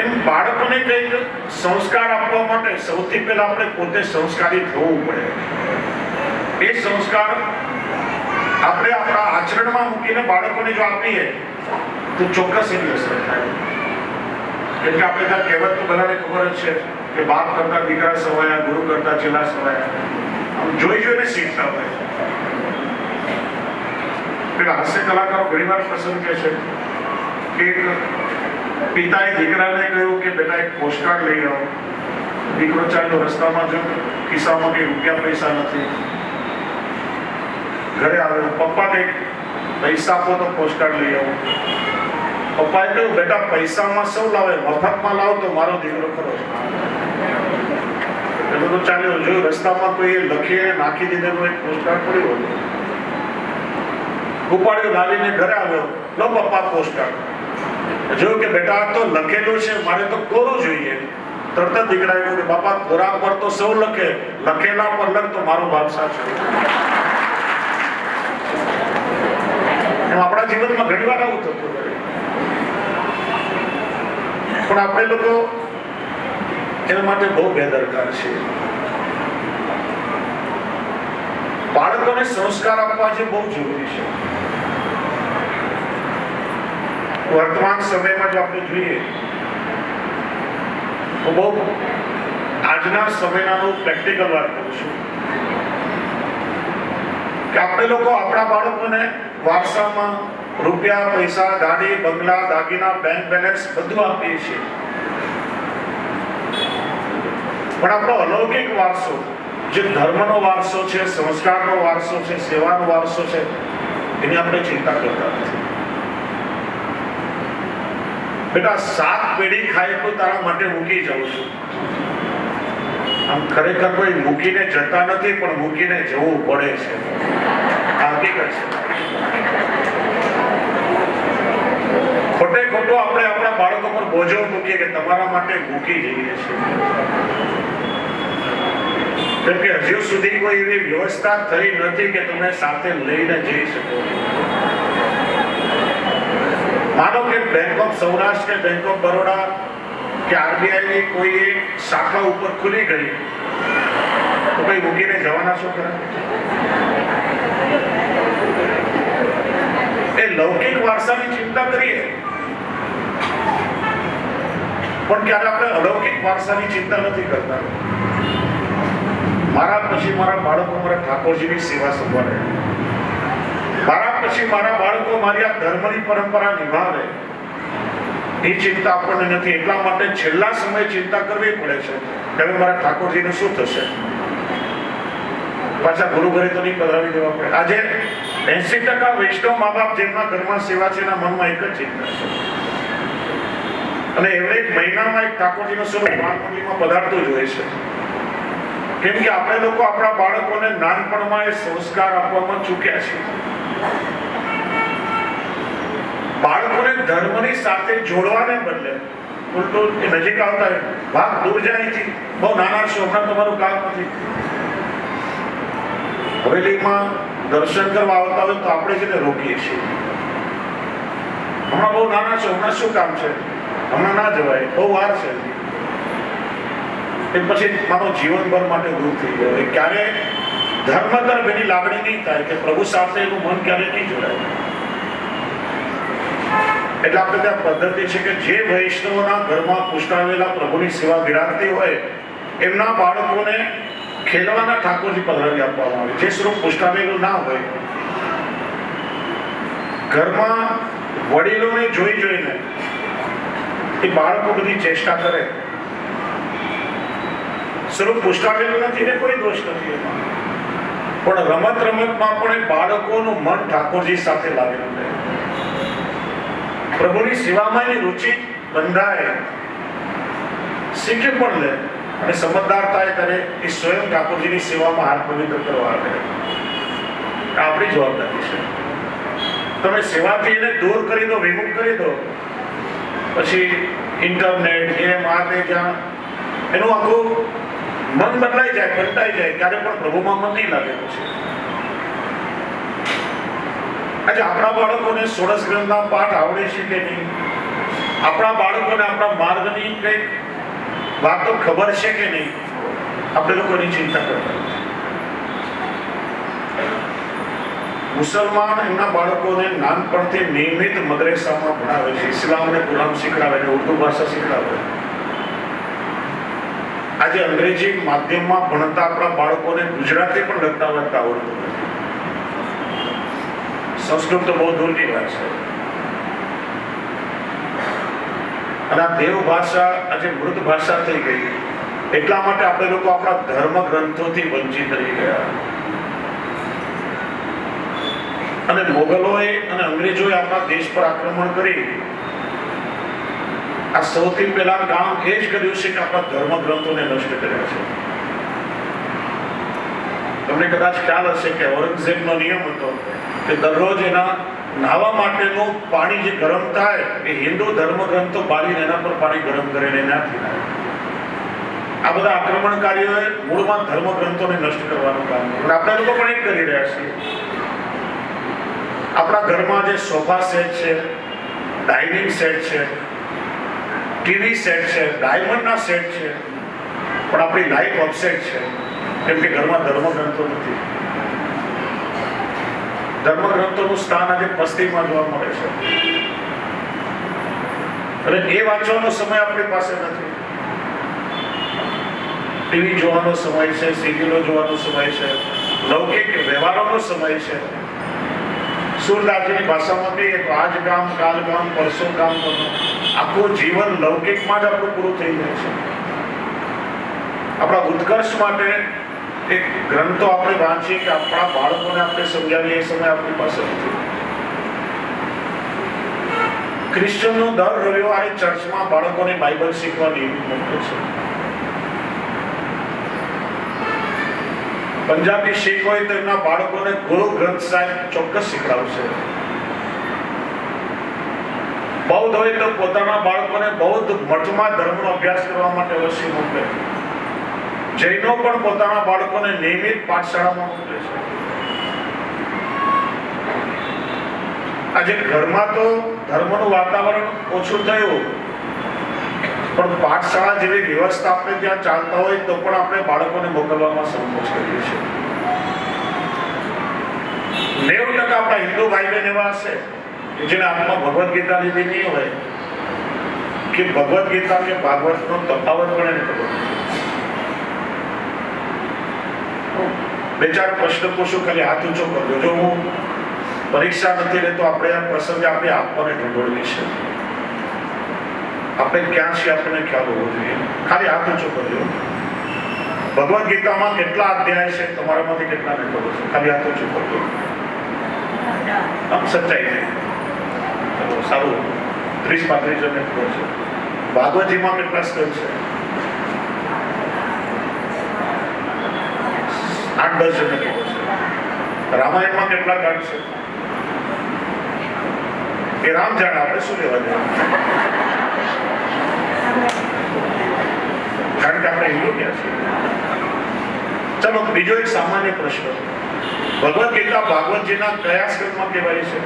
એમ બાળકોને કંઈક સંસ્કાર આપવા માટે સૌથી પહેલા આપણે પોતે સંસ્કારી થવું પડે. એ સંસ્કાર આપણે આપણા આચરણમાં મૂકીને બાળકોને જો આપીએ તો ચોક્કસ એની અસર થાય. એટલે આપણે ત્યાં કહેવત તો બધાને ખબર જ છે કે બાપ કરતા દીકરા સવાયા, ગુરુ કરતા ચેલા સવાયા. આમ જોઈ જોઈને શીખતા હોય. પેલા હાસ્ય કલાકારો ઘણી વાર પ્રસંગ કહે છે કે પિતાએ દીકરાને કહ્યું કે બેટા એક પોસ્ટકાર્ડ લઈ આવો. દીકરો ચાલ્યો, રસ્તામાં જો ખિસ્સામાં કઈ રૂપિયા પૈસા નથી. ઘરે આવ્યો, પપ્પા કઈક પૈસા આપો તો પોસ્ટકાર્ડ લઈ આવો. પપ્પાએ કહ્યું બેટા પૈસામાં સૌ લાવે, મફતમાં લાવો તો મારો દીકરો ખરો. એટલે તો ચાલ્યો, જો રસ્તામાં કોઈ લખીને નાખી દીધેલું એક પોસ્ટકાર્ડ પડ્યું હતું, ઉપાડ્યો, લાવીને ઘરે આવ્યો, લો પપ્પા પોસ્ટકાર્ડ. જોયું કે બેટા આ તો લખેલું છે, મારે તો કોરું જોઈએ. તરત જ દીકરાએ કહ્યું કે બાપા કોરા પર તો સૌ લખે, લખેલા પર લખ તો મારો બાપ સાચો. એમ આપણા જીવનમાં ઘણી વાર આવું થતું હોય, પણ આપણે લોકો એના માટે બહુ બેદરકાર છે. બાળકોને સંસ્કાર આપવા જે બહુ જરૂરી છે. વર્તમાન સમયમાં જો આપણે જોઈએ તો બહુ આજના સમયના પ્રેક્ટિકલ વાત કરું છું કે આપણે લોકો આપણા બાળકોને વારસામાં રૂપિયા, પૈસા, ગાડી, બંગલા, દાગીના, બેંક બેલેન્સ બધું આપીએ છીએ, પણ આપણો અલૌકિક વારસો, જે ધર્મનો વારસો છે, સંસ્કારનો વારસો છે, સેવાનો વારસો છે, એની આપણે ચિંતા કરતા નથી. બેટા 7 પેઢી ખાય તો તારા માટે મૂકી જાઉં છું. આમ ખરેખર કોઈ મૂકીને જતા નથી, પણ મૂકીને જવું પડે છે. આ હકીકત છે. ખોટે ખોટો આપણે આપણા બાળકો પર બોજો મૂકીએ કે તમારા માટે મૂકી જઈએ છીએ, કેમ કે હજુ સુધી કોઈ એવી વ્યવસ્થા થઈ નથી કે તમે સાથે લઈને જઈ શકો. માનો કે બેંક ઓફ સૌરાષ્ટ્ર કે બેંક ઓફ બરોડા કે આરબીઆઈ ની કોઈ એક શાખા ઉપર ખુલી ગઈ તો કઈ મૂકીને જવાના છો ખરા? એ લૌકિક વારસાની ચિંતા કરીએ, પણ ક્યારે આપણે અલૌકિક વારસાની ચિંતા નથી કરતા. મારા પછી મારા બાળકો મારા ઠાકોરજીની સેવા સંભાળે, મારા પછી મારા બાળકો મારી આ ધર્મની પરંપરા નિભાવે, એ ચિંતા આપણને નથી. એટલા માટે છેલ્લા સમયે ચિંતા કરવી પડે છે કે હવે મારા ઠાકોરજીનું શું થશે. પાછા ગુરુ ઘરે તો નહીં પધરાવી દેવા પડે. આજે 80% વૈષ્ણવ મા બાપ જેમના ઘરમાં સેવા છે એના મનમાં એક જ ચિંતા છે, અને એવરેજ મહિનામાં એક ઠાકોરજીનો સ્વરૂપ મહામંડળીમાં પધારતો જ હોય છે. કેમ કે આપણે લોકો આપણા બાળકોને નાનપણમાં એ સંસ્કાર આપવામાં ચૂક્યા છે. બાળકોને ધર્મની સાથે જોડવાને બદલે ઉલટું એ નજીક આવતા ભાગ દૂર જાય છે, બહુ નાના છો, હમણાં તમારું કામ નથી. હવેલીમાં દર્શન કરવા આવતા હોય તો આપણે જેને રોકીએ છીએ, હમણાં બહુ નાના છો, હમણાં શું કામ છે, હમણાં ના જવાય, બહુ વાર છે. એ પછી મારો જીવનભર માટે દૂર થઈ ગયો. એ ક્યારે ધર્મ તરફ એની લાગણી નહીં થાય કે પ્રભુ સાથે એનું મન ક્યારે નહીં જોડાય. એટલે આપણે ત્યાં પદ્ધતિ છે કે જે વૈષ્ણવના ઘરમાં પુષ્ટાવેલા પ્રભુની સેવા બિરાજતી હોય એમના બાળકોને ખેલવાના ઠાકોરજી પધરાવી આપવામાં આવે. જે સ્વરૂપ પુષ્ટાવેલું ના હોય, ઘરમાં વડીલોને જોઈ જોઈને એ બાળકો બધી ચેષ્ટા કરે. સ્વરૂપ પુષ્ટાવેલું નથી ને કોઈ દોષ નથી એમાં, પણ રમત રમતમાં પણ એ બાળકોનું મન ઠાકોરજી સાથે લાવેલું રહે. પ્રભુની સેવામાં એની રુચિ બંધાય, શીખે પણ લે અને સમજદાર થાય ત્યારે એ સ્વયં ઠાકોરજીની સેવામાં હાથ પવિત્ર કરવા આવે. આપણી જવાબદારી છે. તમે સેવાથી એને દૂર કરી દો, વિમુખ કરી દો, પછી ઇન્ટરનેટ ગેમ આ તે જ્યાં એનું આખું મન બદલાઈ જાય, કંટાઈ જાય, ક્યારે પણ પ્રભુમાં મન નહીં લાગે. પછી આજે આપણા બાળકોને ષોડશ ગ્રંથના પાઠ આવડે છે કે નહીં, આપણા બાળકોને આપણા માર્ગની કઈ વાતો ખબર છે કે નહીં, આપણે લોકોની ચિંતા કરતા. મુસલમાન એમના બાળકોને નાનપણથી નિયમિત મદ્રેસામાં ભણાવે છે, ઇસ્લામ અને કુરાન શીખડાવે છે, ઉર્દુ ભાષા શીખડાવે. આજે અંગ્રેજી માધ્યમમાં ભણતા આપણા બાળકોને ગુજરાતી પણ લખતા વાંચતા આવડતું નથી. સંસ્કૃત તો બહુ દૂરની વાત છે. અને આ દેવ ભાષા આજે મૃત ભાષા થઈ ગઈ. એટલા માટે આપણે લોકો આપણા ધર્મ ગ્રંથોથી વંચિત રહી ગયા. અને મોગલોએ અને અંગ્રેજોએ આપણા દેશ પર આક્રમણ કરી આ સૌથી પહેલા કામ એ જ કર્યું છે કે આપણા ધર્મ ગ્રંથોને નષ્ટ કર્યા છે. તમને કદાચ ખ્યાલ હશે કે ઔરંગઝેબનો નિયમ હતો કે દરરોજ એના નાહવા માટેનું પાણી જે ગરમ થાય એ હિન્દુ ધર્મ ગ્રંથો બાળીને એના પર પાણી ગરમ કરીને એનાથી નાહે. આ બધા આક્રમણકારીઓએ મૂળમાં ધર્મ ગ્રંથોને નષ્ટ કરવાનું કામ કર્યું. આપણે લોકો પણ એ કરી રહ્યા છીએ. આપણા ઘરમાં જે સોફા સેટ છે, ડાઇનિંગ સેટ છે, ટીવી સેટ છે, ડાયમંડના સેટ છે, પણ આપણી લાઈફ અપસેટ છે કેમ કે ઘરમાં ધર્મ ગ્રંથો નથી. ધર્મ ગ્રંથોનું સ્થાન આજે પસ્તીમાં જોવા મળે છે અને એ વાંચવાનો સમય આપણી પાસે નથી. ટીવી જોવાનો સમય છે, સિરિયલો જોવાનો સમય છે, લૌકિક વ્યવહારોનો સમય છે. સુરદાસજીની ભાષામાં કહીએ તો આજ કામ, કાલ કામ, પરસો કામ, આખું જીવન લૌકિકમાં જ આપણું પૂરું થઈ જાય છે. આપણા ઉત્કર્ષ માટે એક ગ્રંથો આપણે વાંચીએ કે આપણા બાળકોને આપણે સમજાવીએ એ સમય આપણી પાસે નથી. ક્રિશ્ચનનો દર રવિવારે ચર્ચમાં બાળકોને બાઇબલ શીખવાની મોકલે છે. પંજાબી શીખ હોય તો એમના બાળકોને ગુરુ ગ્રંથ સાહેબ ચોક્કસ શીખડાવશે. બૌદ્ધ હોય તો પોતાના બાળકોને બૌદ્ધ મઠમાં ધર્મનો અભ્યાસ કરવા માટે અવશ્ય મોકલે. જૈનો પણ પોતાના બાળકોને નિયમિત પાઠશાળામાં મોકલે છે. આજે ઘરમાં તો ધર્મનું વાતાવરણ ઓછું થયું, પણ પાઠશાળા જેવી વ્યવસ્થા આપણે ત્યાં ચાલતા હોય તો પણ આપણે બાળકોને મોકલવામાં સંકોચ કરીએ છીએ. 90% આપણા હિન્દુ ભાઈ બહેન એવા હશે જેને હાથમાં ભગવદ્ ગીતા લીધી નહીં હોય કે ભગવદ્ ગીતા કે ભાગવતનો તફાવત પણ એને ખબર નથી. બે ચાર પ્રશ્ન પૂછું, ખાલી હાથ ઊંચો કરજો. જો હું પરીક્ષા નથી લેતો, આપણે આ પ્રસંગે આપણે આપવાને ઢંઢોળવી છે. આપણે ક્યાં છીએ આપણને ખ્યાલ હોવો જોઈએ. ખાલી હાથ ઊંચો કરજો. ભગવદ્ ગીતામાં કેટલા અધ્યાય છે તમારામાંથી કેટલાને ખબર છે? ખાલી હાથ ઊંચો કરજો. આમ સચ્ચાઈ છે. ચલો સારું, 30-35 જણને ખબર છે. ભાગવતજીમાં કેટલા સ્કંદ છે? 8-10 જણને ખબર છે. રામાયણમાં કેટલા કાંડ છે? એ રામ જાણે, આપણે શું લેવા જોઈએ? કારણ કે આપણે હિન્દુ ક્યાં છીએ. ચલો બીજો એક સામાન્ય પ્રશ્ન, ભગવદ્ ગીતા ભાગવતજીના કયા સ્કંદમાં કહેવાય છે?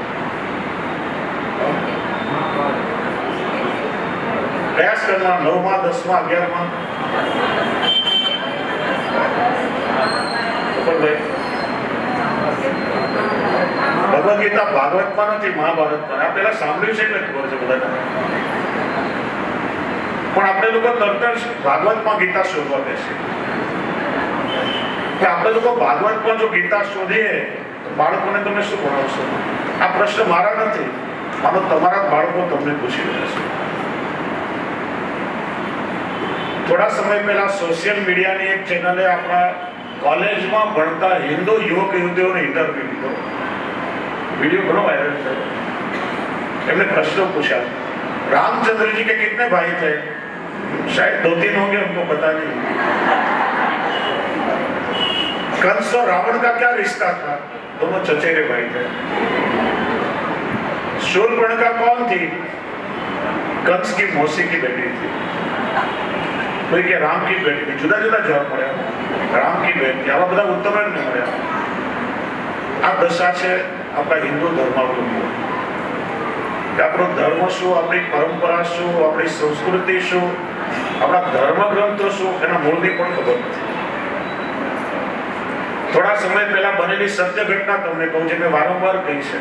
કયા સ્કંદમાં? 9માં, 10માં, 11માં? ભાઈ ભગવદ ગીતા ભાગવતમાં નથી, મહાભારતમાં. આ પેલા સાંભળ્યું છે એટલે ખબર છે બધાને. પણ આપણે લોકો તરત જ ભાગવતમાં ગીતા શોધવા બેસે. કે આપણે લોકો ભાગવતમાં જો ગીતા શોધીએ તો બાળકોને તમે શું ભણાવશો? આ પ્રશ્ન મારા નથી, આનો તમારા બાળકો તમને પૂછી રહ્યા છે. થોડા સમય પહેલા સોશિયલ મીડિયાની એક ચેનલે આપણા કોલેજમાં ભણતા હિન્દુ યુવક યુવતીઓને ઇન્ટરવ્યુ લીધો. वीडियो घणो वायरल थयो. एमने प्रश्न पूछा, रामचंद्र जी के कितने भाई थे? शायद 2-3 होंगे, हमको पता नहीं. कंस और रावण का क्या रिश्ता था? दोनों चचेरे भाई थे. शूर्पणखा कौन थी? कंस की मौसी की बेटी थी. कोई के राम की बेटी थी. जुदा जुदा जवाब મળ્યા. राम की बेटी. આવા બધા ઉત્તર જ ન મળ્યા. આ દશા છે આપણા હિન્દુ ધર્માવલંબીઓ. આપણો ધર્મ શું, આપણી પરંપરા શું, આપણી સંસ્કૃતિ શું, આપણા ધર્મ ગ્રંથો શું, એના મૂળની પણ ખબર નથી. થોડા સમય પહેલા બનેલી સત્ય ઘટના તમને કહું છે, મેં વારંવાર કહી છે.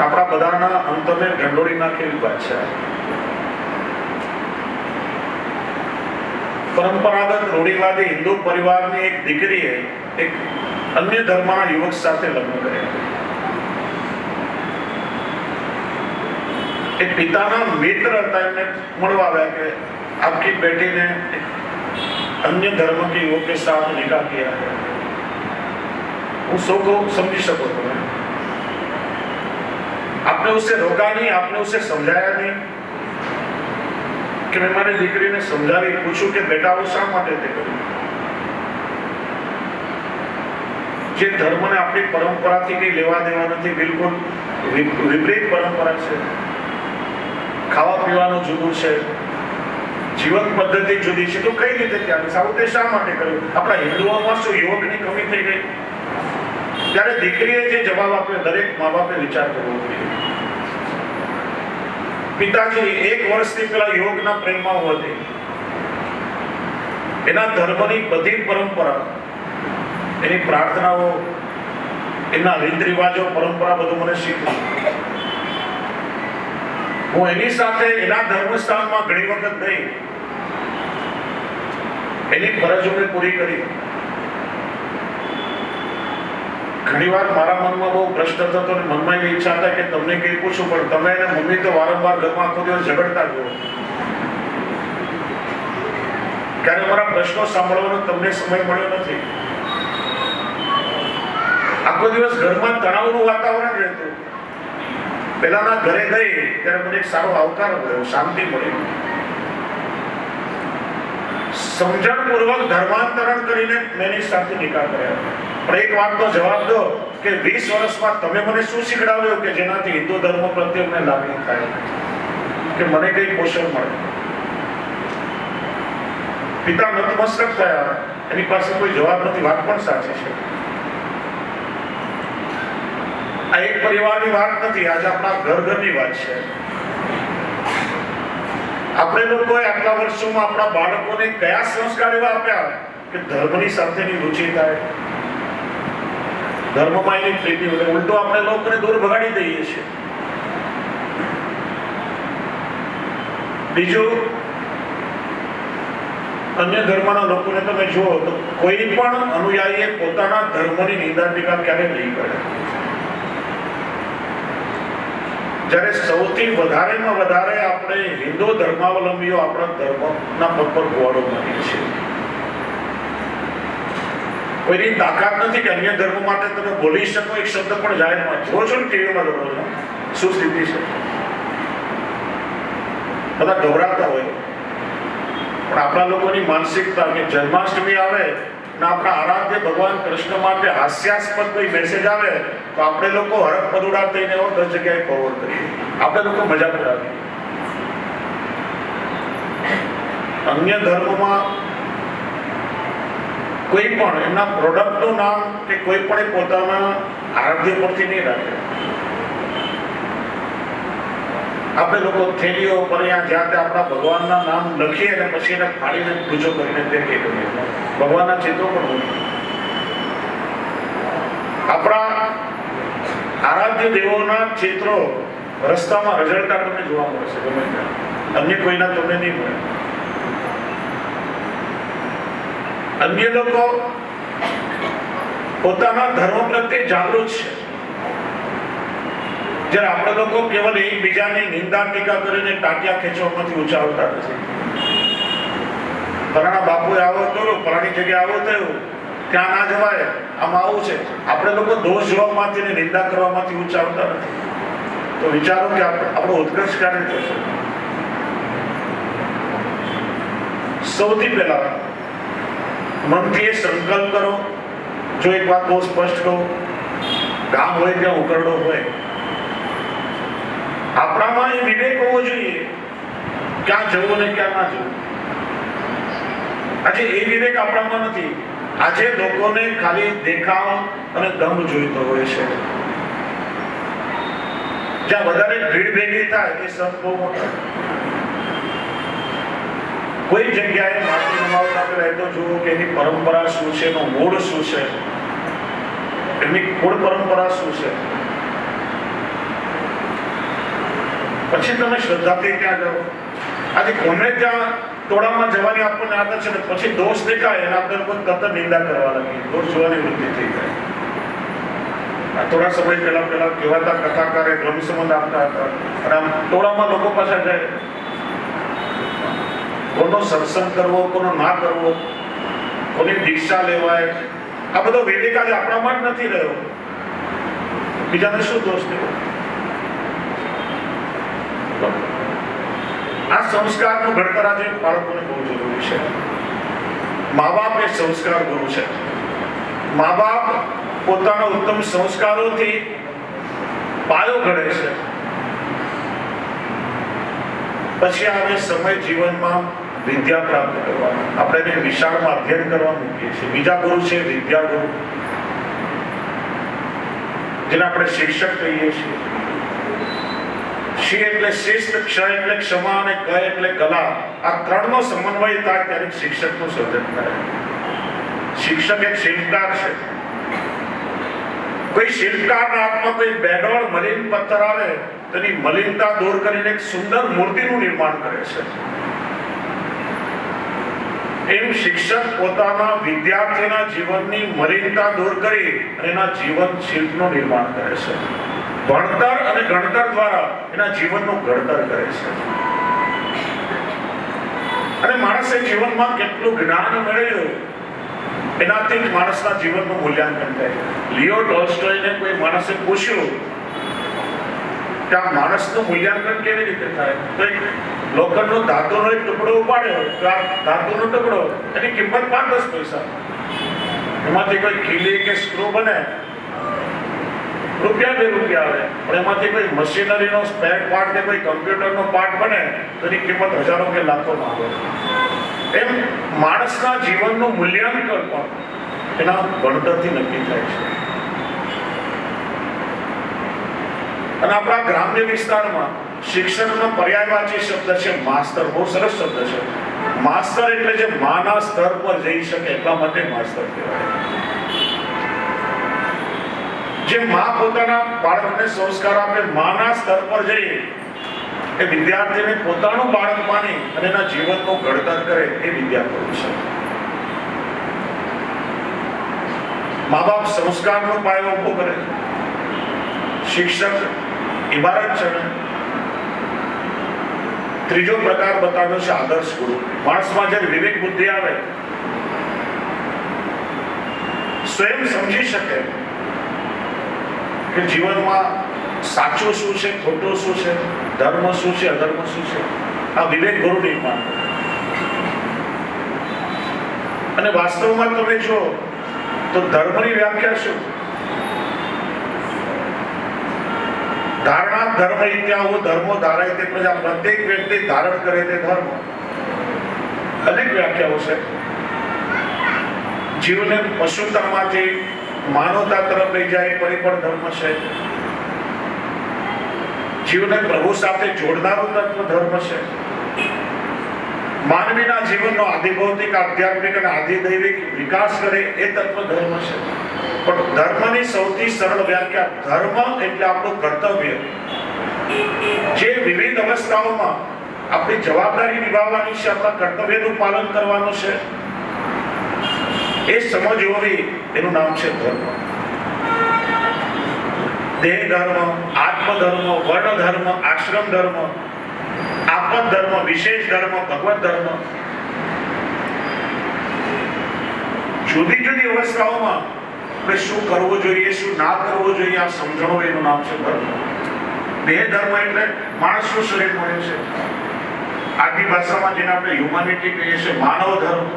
આપણા બધાના અંતરને ઢંઢોળી નાખેલી વાત છે. પરંપરાગત રૂઢિવાદી હિન્દુ પરિવારની એક દીકરીએ એક अन्य धर्मना युवक સાથે લગ્ન કર્યા. एक पिताना मित्र હતા, એમને મળવા આવ્યા કે आपकी बेटी ने अन्य धर्म के युवक के साथ निकाह किया है. હું સૌ को समझी सको तो आपने उसे रोका नहीं, आपने उसे समझाया नहीं कि मैं મારી દીકરીને સમજાવી પૂછું કે બેટા वो શા માટે તે કર્યું? જે ધર્મને આપણી પરંપરાથી કઈ લેવા દેવા નથી, બિલકુલ વિપરીત પરંપરા છે. ખાવા પીવાનું જુદું છે, જીવન પદ્ધતિ જુદી છે. તો કઈ રીતે ત્યાં સારું તે શા માટે કર્યું? આપણા હિન્દુઓમાં શું યુવકની કમી થઈ ગઈ? ત્યારે દીકરીએ જે જવાબ આપ્યો, દરેક મા બાપે વિચાર કરવો જોઈએ. પિતાજી 1 વર્ષથી પેલા યુવકના પ્રેમમાં હતી. એના ધર્મની બધી પરંપરા, એની પ્રાર્થનાઓ, એના રીત રિવાજો, પરંપરા બધું મને શીખવું. હું એની સાથે એના ધર્મસ્થાનમાં ઘણી વખત ગઈ, એની ફરજો મેં પૂરી કરી. ઘણી વાર મારા મનમાં બહુ પ્રશ્ન થતો અને મનમાં એવી ઈચ્છા થાય કે તમને કઈ પૂછું, પણ તમે અને મમ્મી તો વારંવાર ઘરમાં આખો દિવસ ઝઘડતા જુઓ. ત્યારે મારા પ્રશ્નો સાંભળવાનો તમને સમય મળ્યો નથી. આખો દિવસ ઘરમાં તણાવનું વાતાવરણ રહેતું. પહેલાના ઘરે ગઈ ત્યારે મને એક સારો આવકાર મળ્યો, શાંતિ મળી. સમજણપૂર્વક ધર્માંતરણ કરીને મેં એની સાથે નિકાહ કર્યા. પણ એક વાતનો જવાબ દો કે 20 વર્ષમાં તમે મને શું શીખડાવ્યું કે જેનાથી હિન્દુ ધર્મ પ્રત્યે મને લાગણી થાય, કે મને કઈ પોષણ મળે? પિતા નતમસ્તક થયા, એની પાસે કોઈ જવાબ નથી. વાત પણ સાચી છે. આ એક પરિવારની વાત નથી, આજે આપણા ઘરની વાત છે. આપણે લોકોએ આટલા વર્ષોમાં આપણા બાળકોને કયા સંસ્કાર એવા આપ્યા કે ધર્મની સાથેની રુચિ થાય, ધર્મમાં એની પ્રીતિ વધે? ઉલટો આપણે લોકોને દૂર ભગાડી દઈએ છીએ. બીજું, અન્ય ધર્મના લોકોને તમે જુઓ તો કોઈ પણ અનુયાયી પોતાના ધર્મની નિંદા ટીકા ક્યારેય નહીં કરે. જ્યારે સૌથી વધારેમાં વધારે આપણે હિન્દુ ધર્માવલંબીઓ આપણા ધર્મના પગ પર કુવાડો મારીએ છીએ. કોઈની તાકાત નથી કે અન્ય ધર્મ માટે તમે બોલી શકો એક શબ્દ પણ જાહેરમાં. જો છો ને ટીવીમાં લોકો શું સ્થિતિ છે, બધા ગભરાતા હોય. પણ આપણા લોકોની માનસિકતા કે જન્માષ્ટમી આવે ને આપણા આરાધ્ય ભગવાન કૃષ્ણ માટે હાસ્યાસ્પદ કોઈ મેસેજ આવે તો આપણે લોકો હરખ પદુડા થઈને 10 જગ્યાએ ફોરવર્ડ કરીએ. આપણે લોકો મજાક ઉડાવીએ. અન્ય ધર્મમાં કોઈ પણ એમના પ્રોડક્ટનું નામ કે કોઈ પણ પોતાના આરાધ્ય પરથી નહીં રાખે. આપણે લોકો થેલીઓ પર જ્યાં ત્યાં આપણા ભગવાનના નામ લખીએ અને પછી એને ફાડીને પૂજો કરીને ફેંકીએ કરીએ. ભગવાનના ચિત્રો પણ હોય. આપણા આરાધ્ય દેવોના ચિત્રો રસ્તામાં રઝળતા તમને જોવા મળશે ગમે ત્યાં, અન્ય કોઈના તમને નહીં મળે. અન્ય લોકો પોતાના ધર્મ પ્રત્યે જાગૃત છે, જ્યારે આપણે લોકો કેવલ એકબીજાની નિંદા ટીકા કરીને ટાંટિયા ખેંચવામાંથી ઊંચા આવતા નથી. ફલાણા બાપુએ આવો કર્યો, ફલાણી જગ્યાએ આવો થયું, ત્યાં ના જવાય, આમાં આવું છે. આપણે લોકો દોષ જોવામાંથી ને નિંદા કરવામાંથી ઊંચા આવતા નથી. તો વિચારો કે આપણો ઉત્કર્ષ ક્યારે થશે? સૌથી પહેલા મનથી એ સંકલ્પ કરો. જો એક વાત બહુ સ્પષ્ટ કહું, ગામ હોય ત્યાં ઉકરડો હોય, આપણામાં એ વિવેક હોવો જોઈએ ક્યાં જવું ને ક્યાં ના જવું. આજે એ વિવેક આપણામાં નથી. આજે લોકોને ખાલી દેખાવ અને દમ જોઈતો હોય છે. જ્યાં વધારે ભીડ ભેગી થાય એ સત બહુ મોટા. કોઈ જગ્યાએ માટી નમાવતા પહેલા તો જુઓ કે એની પરંપરા શું છે, એનો મૂળ શું છે, એમની કુળ પરંપરા શું છે. પછી તમે શ્રદ્ધાથી ત્યાં જાઓ. આજે કોને ત્યાં ટોળામાં જવાની આપણને આદત છે ને પછી દોષ દેખાય એના અંદર કોઈ કતર નિંદા કરવા લાગી, દોષ જોવાની વૃત્તિ થઈ જાય. થોડા સમય પહેલા કહેવાતા કથાકારે બ્રહ્મ સંબંધ આપતા હતા અને આમ ટોળામાં લોકો પાછા જાય, કોનો સત્સંગ કરવો, કોનો ના કરવો, કોની દીક્ષા લેવાય, આ બધો વિવેક આજે આપણામાં જ નથી રહ્યો. બીજાને શું દોષ દેવો? આ સંસ્કારનું ઘડતર આજે બાળકોને બહુ જરૂરી છે. મા બાપ એ સંસ્કાર ગુરુ છે. મા બાપ પોતાના ઉત્તમ સંસ્કારોથી પાયો ઘડે છે. પછી આવે સમય જીવનમાં વિદ્યા પ્રાપ્ત કરવાનો. આપણે એને વિશાળમાં અધ્યયન કરવા મૂકીએ છીએ. બીજા ગુરુ છે વિદ્યા ગુરુ, જેને આપણે શિક્ષક કહીએ છીએ. શિ એટલે શિસ્ત, ક્ષ એટલે ક્ષમા અને ક એટલે કલા. આ ત્રણનો સમન્વય થાય ત્યારે શિક્ષકનું સર્જન થાય. શિક્ષક એક શિલ્પકાર છે. કોઈ શિલ્પકારના હાથમાં કોઈ બેડોળ મલિન પથ્થર આવે તેની મલિનતા દૂર કરીને એક સુંદર મૂર્તિનું નિર્માણ કરે છે. એમ શિક્ષક પોતાના વિદ્યાર્થીના જીવનની મલિનતા દૂર કરી એના જીવન શિલ્પનું નિર્માણ કરે છે. ભણતર અને ગણતર દ્વારા એના જીવનનું ઘડતર કરે છે. અને માણસે જીવનમાં કેટલું જ્ઞાન મેળવ્યું એનાથી જ માણસના જીવનનું મૂલ્યાંકન થાય. લિયો ટોલ્સ્ટોયને કોઈ માણસે પૂછ્યું કે આ માણસનું મૂલ્યાંકન કેવી રીતે થાય, તો એક લોખંડનો ધાતુનો એક ટુકડો ઉપાડ્યો, તો આ ધાતુનો ટુકડો એની કિંમત 5-10 પૈસા. એમાંથી કોઈ ખીલી કે સ્ક્રૂ બને રૂપિયા 2 રૂપિયા આવે, પણ એમાંથી કોઈ મશીનરીનો સ્પેર પાર્ટ કે કોઈ કમ્પ્યુટરનો પાર્ટ બને તો એની કિંમત હજારો કે લાખોમાં આવે. એમ માણસના જીવનનું મૂલ્યાંકન પણ એના ભણતરથી નક્કી થાય છે. અને આપણા ગ્રામ્ય વિસ્તારમાં શિક્ષણનો પર્યાયવાચી શબ્દ છે માસ્તર. બહુ સરસ શબ્દ છે. માસ્તર એટલે જે માના સ્તર પર જઈ શકે એટલા માટે માસ્તર કહેવાય. જે માં પોતાના બાળકને સંસ્કાર આપે, માના સ્તર પર જઈ એ વિદ્યાર્થીને પોતાનું બાળક માની અને એના જીવનનું ઘડતર કરે એ વિદ્યા ગુરુ છે. મા બાપ સંસ્કારનો પાયો ઉભો કરે. શિક્ષક ઇમારત છે. ત્રીજો પ્રકાર બતાવ્યો છે આદર્શ ગુરુ. માણસમાં જ્યારે વિવેક બુદ્ધિ આવે, સ્વયં સમજી શકે કે જીવનમાં સાચું શું છે, ખોટું શું છે, ધર્મ શું છે, અધર્મ શું છે, આ વિવેક ગુરુ નિર્માણ. અને વાસ્તવમાં તમે જો તો ધર્મની વ્યાખ્યા શું? ધારણા ધર્મ ઇત્યાહુ ધર્મો ધારાય તે પ્રજા. પ્રત્યેક વ્યક્તિ ધારણ કરે તે ધર્મ. અનેક વ્યાખ્યાઓ છે. જીવને પશુતામાંથી માનવતા તરફ લઈ જાય પરિપળ ધર્મ છે. જીવને પ્રભુ સાથે જોડનારું તત્વ ધર્મ છે. માનવીના જીવનનો આધિભૌતિક, આધ્યાત્મિક અને આધિદૈવિક વિકાસ કરે એ તત્વ ધર્મ છે. પણ ધર્મની સૌથી સરળ વ્યાખ્યા ધર્મ એટલે આપણું કર્તવ્ય, જે વિવિધ અવસ્થાઓમાં આપણી જવાબદારી નિભાવવાની છે, આપણા કર્તવ્યનું પાલન કરવાનું છે, એ સમજ હોવી એનું નામ છે ધર્મ. દેહ ધર્મ, આત્મધર્મ, વર્ણ ધર્મ, આશ્રમ ધર્મ, આપદ ધર્મ, વિશેષ ધર્મ, ભગવત ધર્મ. જુદી જુદી અવસ્થાઓમાં આપણે શું કરવું જોઈએ, શું ના કરવું જોઈએ, આ સમજણો એનું નામ છે ધર્મ. દેહ ધર્મ એટલે માણસનું શરીર મળે છે. આદિ ભાષામાં જેને આપણે હ્યુમેનિટી કહીએ છીએ, માનવ ધર્મ.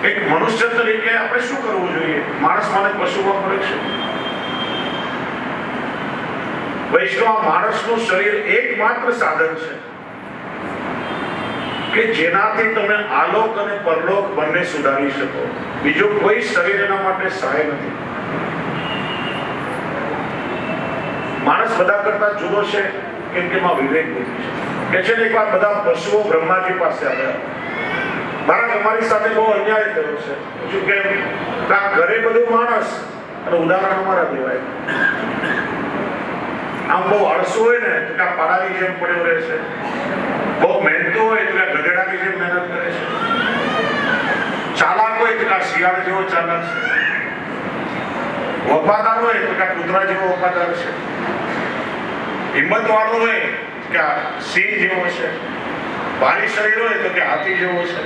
એક મનુષ્ય તરીકે આપણે શું કરવું જોઈએ, માણસ માને પશુમાં ફરક છે. વૈષ્ણવ માણસનું શરીર એકમાત્ર સાધન છે કે જેનાથી તમે આલોક અને પરલોક બંને સુધારી શકો. બીજું કોઈ શરીર એના માટે સહાય નથી. માણસ બધા કરતા જુદો છે કેમ કે એમાં વિવેક બુદ્ધિ છે. કે છે ને એકવાર બધા પશુઓ બ્રહ્માજી પાસે આવ્યા, મહારાજ અમારી સાથે બહુ અન્યાય થયો છે. શું કેમ? આ ઘરે બધું માણસ અને ઉદાહરણ અમારા દેવાય. આમ બહુ આળસુ હોય ને તો આ પાડાની જેમ પડ્યો રહે છે, બહુ મહેનતુ હોય તો ગધેડાની જેમ મહેનત કરે છે, ચાલાક હોય તો શિયાળ જેવો ચાલાક છે, વફાદાર હોય તો કૂતરા જેવો વફાદાર છે, હિંમત વાળો હોય કે સિંહ જેવો છે, ભારી શરીર હોય તો કે હાથી જેવો છે.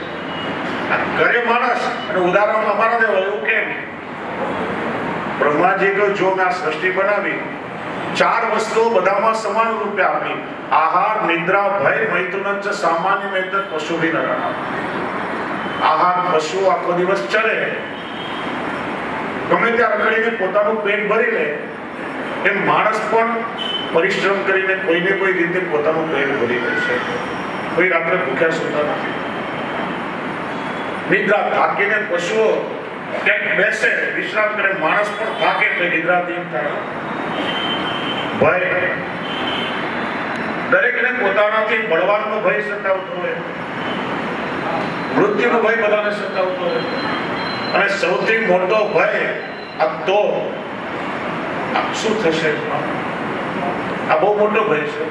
ઘરે માણસ અને ઉદાહરણ અમારા દેવા. એવું કેમ? બ્રહ્માજી કહ્યું જો મેં આ સૃષ્ટિ બનાવી, ચાર વસ્તુઓ બધામાં સમાન રૂપે આપી: આહાર, નિદ્રા, ભય, મૈથુન ચ સામાન્ય મેતર પશુ ભી નરાણા. આહાર, પશુ આખો દિવસ ચરે, ગમે ત્યાં રખડીને પોતાનું પેટ ભરી લે, એમ માણસ પણ પરિશ્રમ કરીને કોઈને કોઈ રીતે પોતાનું પેટ ભરી લે છે. કોઈ રાત્રે ભૂખ્યા સૂતા નથી. નિદ્રા, થાકીને પશુઓ ક્યાંક બેસે વિશ્રામ કરે, માણસ પણ થાકે તો નિદ્રાધીન થાય. ભય, દરેકને પોતાનાથી બળવાનનો ભય સતાવતો હોય, મૃત્યુનો ભય બધાને સતાવતો હોય, અને સૌથી મોટો ભય આ તો શું થશે, આ બહુ મોટો ભય છે.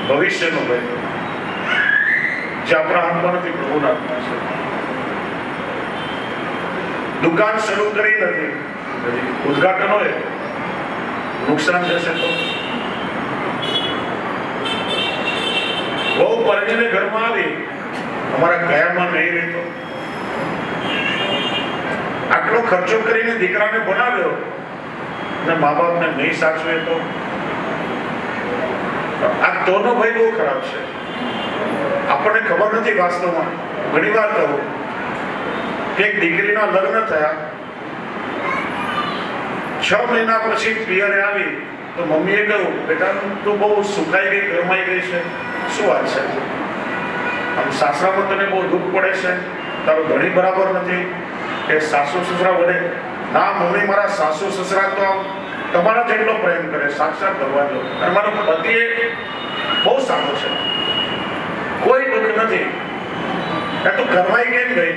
ભવિષ્યનો ભય જે આપણા હાથમાં નથી, પ્રભુના હાથમાં છે. દુકાન શરૂ કરી નથી, ઉદ્ઘાટન હોય, નુકસાન થશે તો. બહુ પરણીને ઘરમાં આવી, અમારા કયામાં નહીં રહેતો, આટલો ખર્ચો કરીને દીકરાને બનાવ્યો અને મા બાપને નહીં સાચવે તો. આ તોનો ભય બહુ ખરાબ છે. આપણને ખબર નથી વાસ્તવમાં. ઘણી વાર કહું કે એક દીકરીના લગ્ન થયા, 6 મહિના પછી પિયરે આવી તો મમ્મીએ કહ્યું, બેટા તું બહુ સુકાઈ ગઈ, ગરમાઈ ગઈ છે, શું વાત છે? આમ સાસરામાં તને બહુ દુઃખ પડે છે, તારો ધણી બરાબર નથી કે સાસુ સસરા વડે? ના મમ્મી, મારા સાસુ સસરા તો તમારા જેટલો પ્રેમ કરે, સાક્ષાત ભગવાન લો, અને મારો પતિ બહુ સારો છે, કોઈ દુઃખ નથી. તું ગરમાઈ કેમ ગઈ?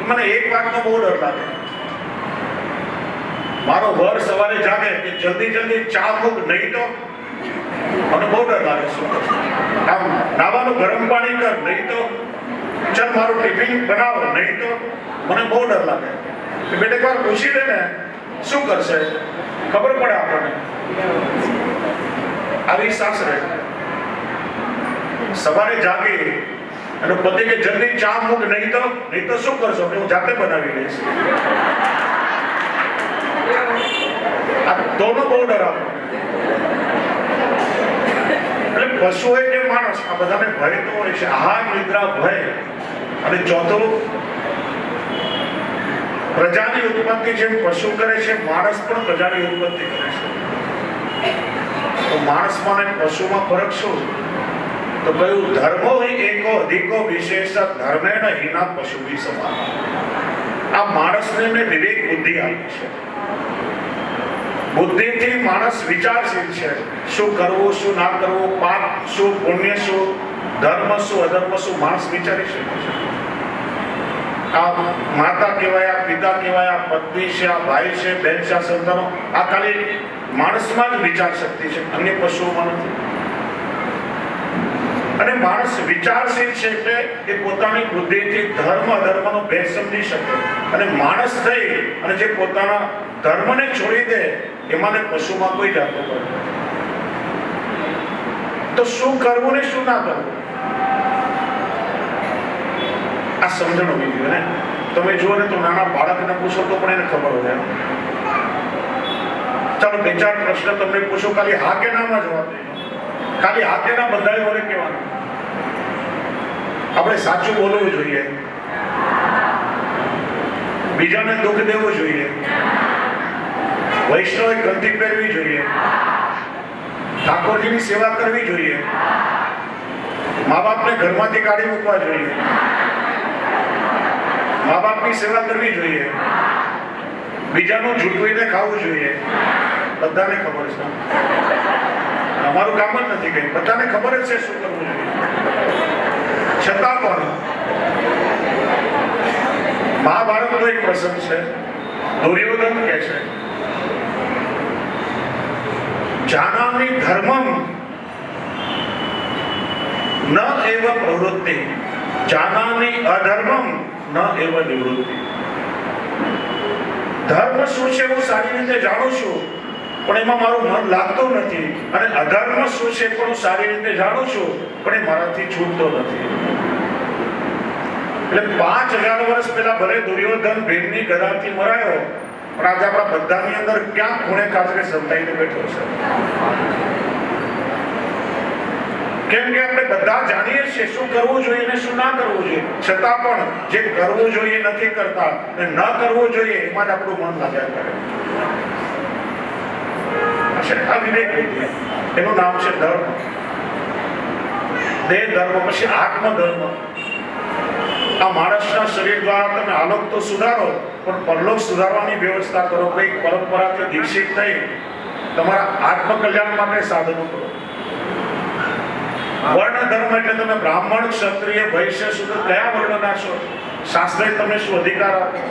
મને એક વાતનો બહુ ડર લાગે. મારો વર સવારે જાગે કે જલ્દી જલ્દી ચા મૂક, નહીં તો મને બહુ ડર લાગે. શું આમ નાવાનું ગરમ પાણી કર, નહીં તો ચાલ મારું ટિફિન બનાવો, નહીં તો મને બહુ ડર લાગે. બેટા એકવાર પૂછી લે ને શું કરશે, ખબર પડે આપણને. આવી સાસરે સવારે જાગી અને પતિ કે જલ્દી ચા મૂક, નહીં તો શું કરશો? હું જાતે બનાવી લઈશ. આ દોનો બહુ ડર આપો. એટલે પશુ હોય કે માણસ, આ બધાને ભય તો હોય છે. આહાર, નિદ્રા, ભય. અને ચોથું, પ્રજાની ઉત્પત્તિ જેમ પશુ કરે છે, માણસ પણ પ્રજાની ઉત્પત્તિ કરે છે. તો માણસમાં અને પશુમાં ફરક શું? તો કહ્યું, ધર્મો હિ એકો અધિકો વિશેષ ધર્મેણ હિના પશુભિ સમાન. આ માણસને મેં વિવેક બુદ્ધિ આપી છે. બુદ્ધિથી માણસ વિચારશીલ છે. શું કરવું, શું ના કરવું, પાપ શું, પુણ્ય શું, ધર્મ શું, અધર્મ શું, માણસ વિચારી શકે છે. આ માતા કહેવાય, આ પિતા કહેવાય, આ પત્ની છે, આ ભાઈ છે, બેન છે, આ સંતાનો, આ ખાલી માણસમાં જ વિચાર શક્તિ છે, અન્ય પશુઓમાં નથી. અને માણસ વિચારશીલ છે એટલે એ પોતાની બુદ્ધિથી ધર્મ અધર્મનો ભેદ સમજી શકે. અને માણસ થઈ અને જે પોતાના ધર્મને છોડી દે એમાં પશુમાં કોઈ જાતો કરે. તો શું કરવું ને શું ના કરવું આ સમજણ હોવી જોઈએ ને. તમે જુઓ ને તો નાના બાળકને પૂછો તો પણ એને ખબર હોય. ચાલો 2-4 પ્રશ્ન તમને પૂછો, ખાલી હા કે નામાં જવાબ દે. ખાલી હા કે ના બધાએ વડે કહેવાનું. આપણે સાચું બોલવું જોઈએ, બીજાને દુઃખ દેવું જોઈએ, વૈષ્ણવે ગ્રંથિ પહેરવી જોઈએ, ઠાકોરજીની સેવા કરવી જોઈએ, મા બાપને ઘરમાંથી કાઢી મૂકવા જોઈએ, મા બાપની સેવા કરવી જોઈએ, બીજાનું જૂઠવીને ખાવું જોઈએ. બધાને ખબર છે, અમારું કામ જ નથી કઈ, બધાને ખબર જ છે શું કરવું જોઈએ. છતાં પણ મહાભારતનો એક પ્રસંગ છે. દુર્યોધન કહે છે, જાનામિ ધર્મમ ન એવ પ્રવૃત્તિ, જાનામિ અધર્મમ ન એવ નિવૃત્તિ. ધર્મ શું છે હું સારી રીતે જાણું છું, પણ એમાં મારું મન લાગતું નથી. અને અધર્મ શું છે પણ હું સારી રીતે જાણું છું, પણ એ મારાથી છૂટતો નથી. એટલે 5000 વર્ષ પહેલા ભલે દુર્યોધન ભીમની ગદાથી મરાયો, પણ આજે આપણા બધાની અંદર ક્યાં ખૂણે ખાચરે સંતાઈને બેઠો છે. કેમ કે આપણે બધા જાણીએ છીએ શું કરવું જોઈએ અને શું ના કરવું જોઈએ, છતાં પણ જે કરવું જોઈએ નથી કરતા અને ન કરવું જોઈએ એમાં જ આપણું મન લાગ્યા કરે. આ વિવેક બુદ્ધિ, એનું નામ છે ધર્મ. દેહ ધર્મ, પછી આત્મ ધર્મ. આ માણસના શરીર દ્વારા તમે આલોક તો સુધારો, પણ પરલોક સુધારવાની વ્યવસ્થા કરો. કઈક પરંપરાથી દીક્ષિત થઈ તમારા આત્મકલ્યાણ માટે સાધનો કરો. વર્ણ ધર્મ એટલે તમે બ્રાહ્મણ, ક્ષત્રિય, વૈશ્ય, શુદ્ર કયા વર્ણના છો, શાસ્ત્રે તમને શું અધિકાર આપે.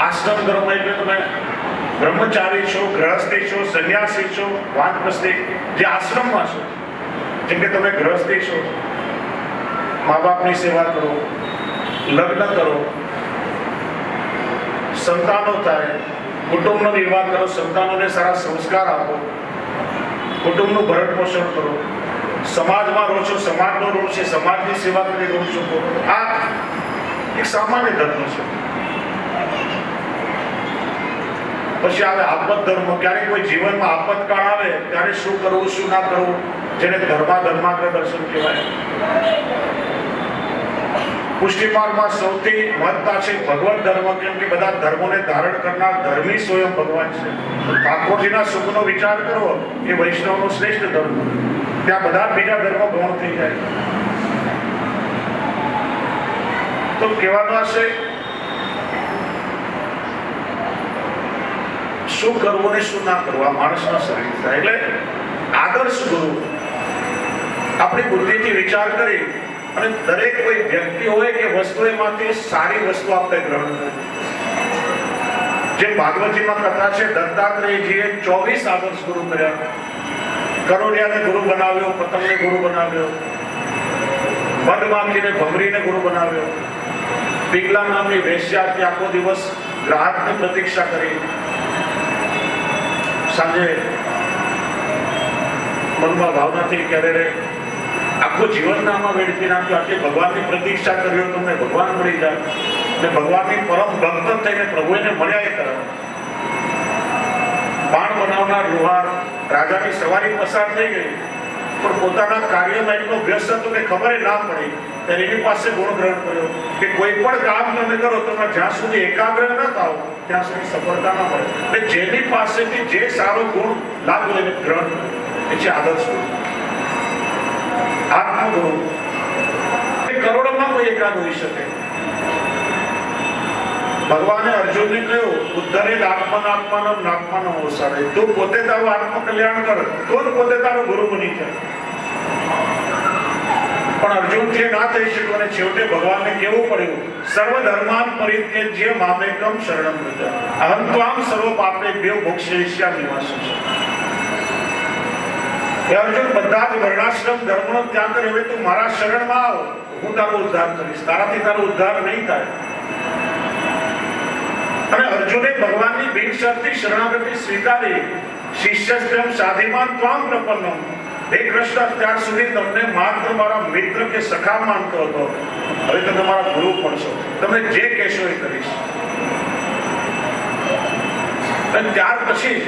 આશ્રમ ધર્મ એટલે તમે બ્રહ્મચારી છો, ગૃહસ્થી છો, સંન્યાસી છો, વાનપ્રસ્થી, જે આશ્રમમાં છો. જેમ કે તમે ગૃહસ્થી છો, મા બાપની સેવા કરો, લગ્ન કરો, સંતાનો થાય, કુટુંબનો નિર્વાહ કરો, સંતાનોને સારા સંસ્કાર આપો, કુટુંબનું ભરણ પોષણ કરો, સમાજમાં રહો છો, સમાજનો ઋણ છે, સમાજની સેવા કરી રહો છો. આ એક સામાન્ય ધર્મ છે. પછી આવે આપત ધર્મ. ક્યારેક કોઈ જીવનમાં આપતકાળ આવે ત્યારે શું કરવું શું ના કરવું, જેને ધર્માગ્રહ દર્શન કહેવાય. પુષ્ટિમાર્ગમાં સૌથી મહત્તા છે ભગવત ધર્મ, કેમ કે બધા ધર્મોને ધારણ કરનાર ધર્મી સ્વયં ભગવાન છે. ઠાકોરજીના સુખનો વિચાર કરો એ વૈષ્ણવનો શ્રેષ્ઠ ધર્મ. ત્યાં બધા બીજા ધર્મ ગૌણ થઈ જાય. તો કહેવાનું હશે શું કરવું ને શું ના કરવું, આ માણસના શરીર થાય. એટલે આદર્શ ગુરુ આપણી બુદ્ધિથી વિચાર કરી અને દરેક કોઈ વ્યક્તિ હોય કે વસ્તુ એમાંથી સારી વસ્તુ આપણે ગ્રહણ કરીએ. જે ભાગવતજીમાં કથા છે, દત્તાત્રેયજીએ 24 આદર્શ ગુરુ કર્યા. કરોડિયાને ગુરુ બનાવ્યો, પતંગને ગુરુ બનાવ્યો, મધમાખીને ભમરીને ગુરુ બનાવ્યો, પિંગલા નામની વેશ્યાથી આખો દિવસ ગ્રાહકની પ્રતીક્ષા કરી, સાંજે મનમાં ભાવનાથી ક્યારે આખું જીવન આમાં વેડફી નાખ્યું. આટલી ભગવાનની પ્રતીક્ષા કરી હોય તમને ભગવાન મળી જાય અને ભગવાનની પરમ ભક્ત થઈને પ્રભુને મળ્યા એ તરફ. બાણ બનાવનાર લુહાર રાજાની સવારી પસાર થઈ ગઈ, પણ પોતાના કાર્યમાં એટલો વ્યસ્ત હતો કે ખબર ના પડી. ત્યારે એની પાસે ગુણ ગ્રહણ કર્યો કે કોઈ પણ કામ તમે કરો તમે જ્યાં સુધી એકાગ્ર ન થાવ ત્યાં સુધી સફળતા ના મળે. એટલે જેની પાસેથી જે સારો ગુણ લાગ્યો એને ગ્રહણ કર્યો. એ છે આદર્શ ગુરુ, આત્મગુરુ. કરોડોમાં કોઈ એકાદ હોઈ શકે. ભગવાને અર્જુનને કહ્યું, ઉદ્ધરે આત્મનાત્માનમ નાત્માનમ ઓસાડે. તું પોતે તારું આત્મકલ્યાણ કર તો જ પોતે તારો ગુરુ બની જાય. પણ અર્જુનથી ના થઈ શક્યું અને છેવટે ભગવાનને કેવું પડ્યું, સર્વ ધર્માન પરિત્યજ્ય મામેકમ શરણમ વ્રજ અહં ત્વામ સર્વ પાપેભ્યો મોક્ષયિષ્યામિ મા શુચિ. હે અર્જુન, બધા જ વર્ણાશ્રમ ધર્મનો ત્યાગ કરે, હવે તું મારા શરણમાં આવ, હું તારો ઉદ્ધાર કરીશ, તારાથી તારો ઉદ્ધાર નહીં થાય. અને અર્જુને ભગવાનની બિનશરતી શરણાગતિ સ્વીકારી. શિષ્યસ્ત્યમ સાધિમાન ત્વામ પ્રપન્નમ. હે કૃષ્ણ, અત્યાર સુધી તમને માત્ર મારા મિત્ર કે સખા માનતો હતો, હવે તમે મારા ગુરુ પણ છો, તમે જે કહેશો એ કરીશ. અને ત્યાર પછી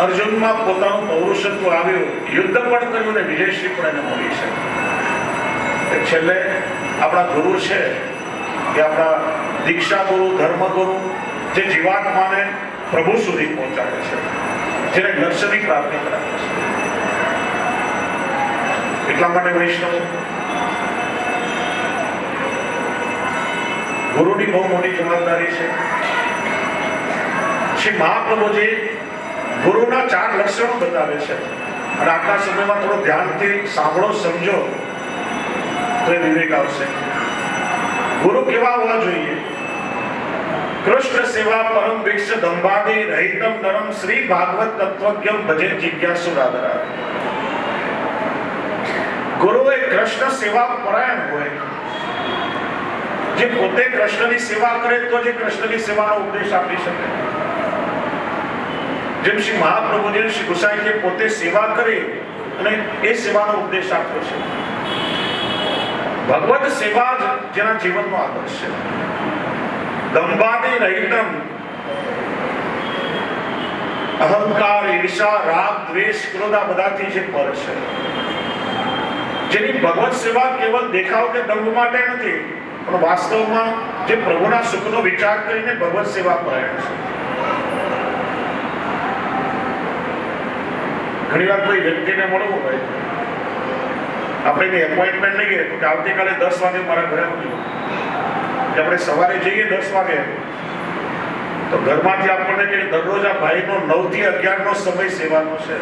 અર્જુનમાં પોતાનું પૌરુષત્વ આવ્યું, યુદ્ધ પણ કર્યું ને વિજયશ્રી પણ એને મળી છે. છેલ્લે આપણા ગુરુ છે કે આપણા દીક્ષા ગુરુ, ધર્મ ગુરુ, જે જીવાત્માને પ્રભુ સુધી પહોંચાડે છે, જેને લક્ષ્યની પ્રાપ્તિ કરાવે છે. એટલા માટે વૈષ્ણવ ગુરુની બહુ મોટી જવાબદારી છે. શ્રી મહાપ્રભુજી ગુરુના 4 લક્ષણો બતાવે છે, અને આજના સમયમાં થોડો ધ્યાનથી સાંભળો, સમજો તો એ વિવેક આવશે. ગુરુ કેવા હોવા જોઈએ? કૃષ્ણ સેવા પરમ ભિક્ષ દંભાદિ રહિતમ નરમ શ્રી ભાગવત તત્વજ્ઞમ ભજે જિજ્ઞાસુ રાધરા. ગુરુ એ કૃષ્ણ સેવા પરાયણ હોય, જે પોતે કૃષ્ણની સેવા કરે તો જે કૃષ્ણની સેવાનો ઉપદેશ આપી શકે. જેમ શ્રી મહાપ્રભુજી, શ્રી ગુસાઈજી પોતે સેવા કરી અને એ સેવાનો ઉપદેશ આપ્યો છે. ભગવત સેવા જ જેના જીવનનો આદર્શ છે. દંભાદિ રહિતમ, અહંકાર, ઈર્ષા, રાગ, દ્વેષ, ક્રોધ આ બધાથી જે પર છે, જેની ભગવત સેવા કેવળ દેખાવ કે દંભ માટે નથી, પણ વાસ્તવમાં જે પ્રભુના સુખનો વિચાર કરીને ભગવત સેવા પરાયણ છે. ઘણી વાર કોઈ વ્યક્તિને મળવું હોય, આપણે એની એપોઇન્ટમેન્ટ લઈએ તો કે આવતીકાલે 10 વાગે મારા ઘરે આવજો. આપણે સવારે જઈએ 10 વાગે, તો ઘરમાંથી આપણને કે દરરોજ આ ભાઈનો 9 થી 11 નો સમય સેવાનો છે.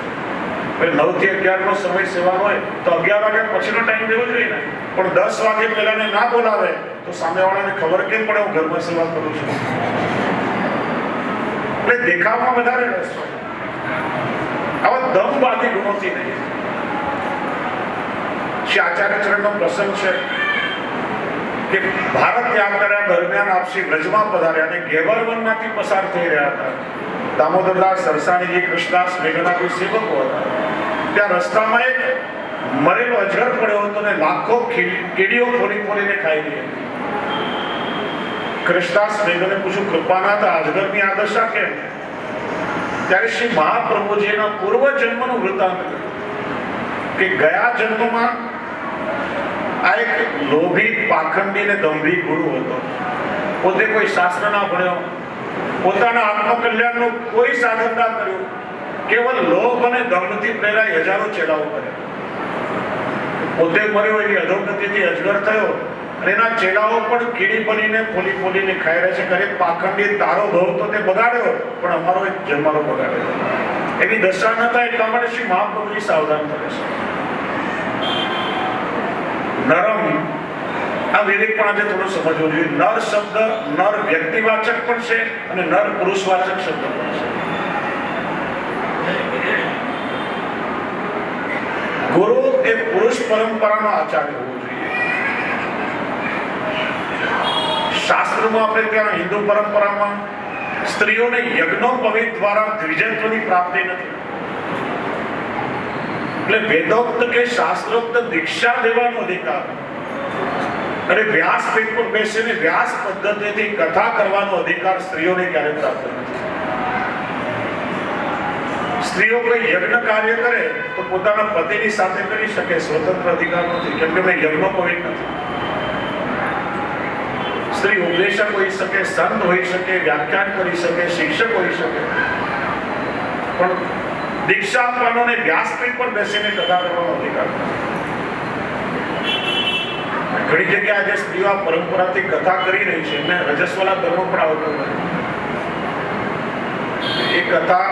9 થી 11 નો સમય સેવાનો હોય તો 11 વાગ્યા પછીનો ટાઈમ દેવો જોઈએ ને. પણ 10 વાગે પહેલાને ના બોલાવે તો સામેવાળાને ખબર કેમ પડે હું ઘરમાં સેવા કરું છું? એટલે દેખાવમાં વધારે રસ હોય, આવા દંભવાદી ગુણોથી નહીં. શ્રી આચાર્ય ચરણનો પ્રસંગ છે કે ભારત ત્યાગ કર્યા દરમિયાન આપ શ્રી વ્રજમાં પધાર્યા અને ગેવરવનમાંથી પસાર થઈ રહ્યા હતા. દામોદરદાસ સરસાણીજી, કૃષ્ણદાસ મેઘના કોઈ સેવકો હતા. ત્યાં રસ્તામાં એક મરેલો અજગર પડ્યો હતો અને લાખો કીડીઓ ફોડીને ખાઈ ગઈ હતી. કૃષ્ણદાસ મેઘને પૂછ્યું, કૃપાનાથ, અજગરની આ દશા કેમ? ત્યારે શ્રી મહાપ્રભુજીના પૂર્વ જન્મનું વૃત્તાંત કે ગયા જન્મમાં આ એક લોભી, પાખંડી ને દંભી ગુરુ હતો. પોતે કોઈ શાસ્ત્ર ના ભણ્યો, પોતાના આત્મકલ્યાણનું કોઈ સાધન ના કર્યું, કેવલ લોભ અને દંભથી પ્રેરાઈ હજારો ચેલાઓ કર્યા. પોતે મર્યો એની અધોગતિથી અજગર થયો અને એના ચેલાઓ પણ કીડી બનીને ફોલીને ખાઈ રહ્યા છે. કરે પાખંડી, તારો ભવ તો તે બગાડ્યો, પણ અમારો એક જન્મારો બગાડ્યો. એની દશા ન થાય એટલા માટે શ્રી મહાપ્રભુજી સાવધાન કરે છે. નરમ, આ વિવેક પણ આજે થોડું સમજવું જોઈએ. નર શબ્દ નર વ્યક્તિવાચક પણ છે અને નર પુરુષવાચક શબ્દ પણ છે. ગુરુ એ પુરુષ પરંપરાનો આચાર્ય હોવો જોઈએ. શાસ્ત્રમાં આપણે ત્યાં હિન્દુ પરંપરામાં સ્ત્રીઓને યજ્ઞોપવિત દ્વારા દ્વિજત્વની પ્રાપ્તિ નથી. એટલે વેદોક્ત કે શાસ્ત્રોક્ત દીક્ષા દેવાનો અધિકાર અને વ્યાસપીઠ પર બેસીને વ્યાસ પદ્ધતિથી કથા કરવાનો અધિકાર સ્ત્રીઓને ક્યારે પ્રાપ્ત નથી. સ્ત્રીઓ કોઈ યજ્ઞ કાર્ય કરે તો પોતાના પતિની સાથે કરી શકે, સ્વતંત્ર અધિકાર નથી, કેમ કે મેં યજ્ઞોપવિત નથી. સ્ત્રી ઉપદેશક હોઈ શકે, સંત હોઈ શકે, વ્યાખ્યાન કરી શકે, શિક્ષક હોઈ શકે, પણ દીક્ષા આપવાનો અને વ્યાસપીઠ પર બેસીને કથા કરવાનો અધિકાર નથી. ઘણી જગ્યાએ આજે સ્ત્રીઓ આ પરંપરાથી કથા કરી રહી છે, એમને રજસ્વલા ધર્મ પણ આવતો નથી. એ કથા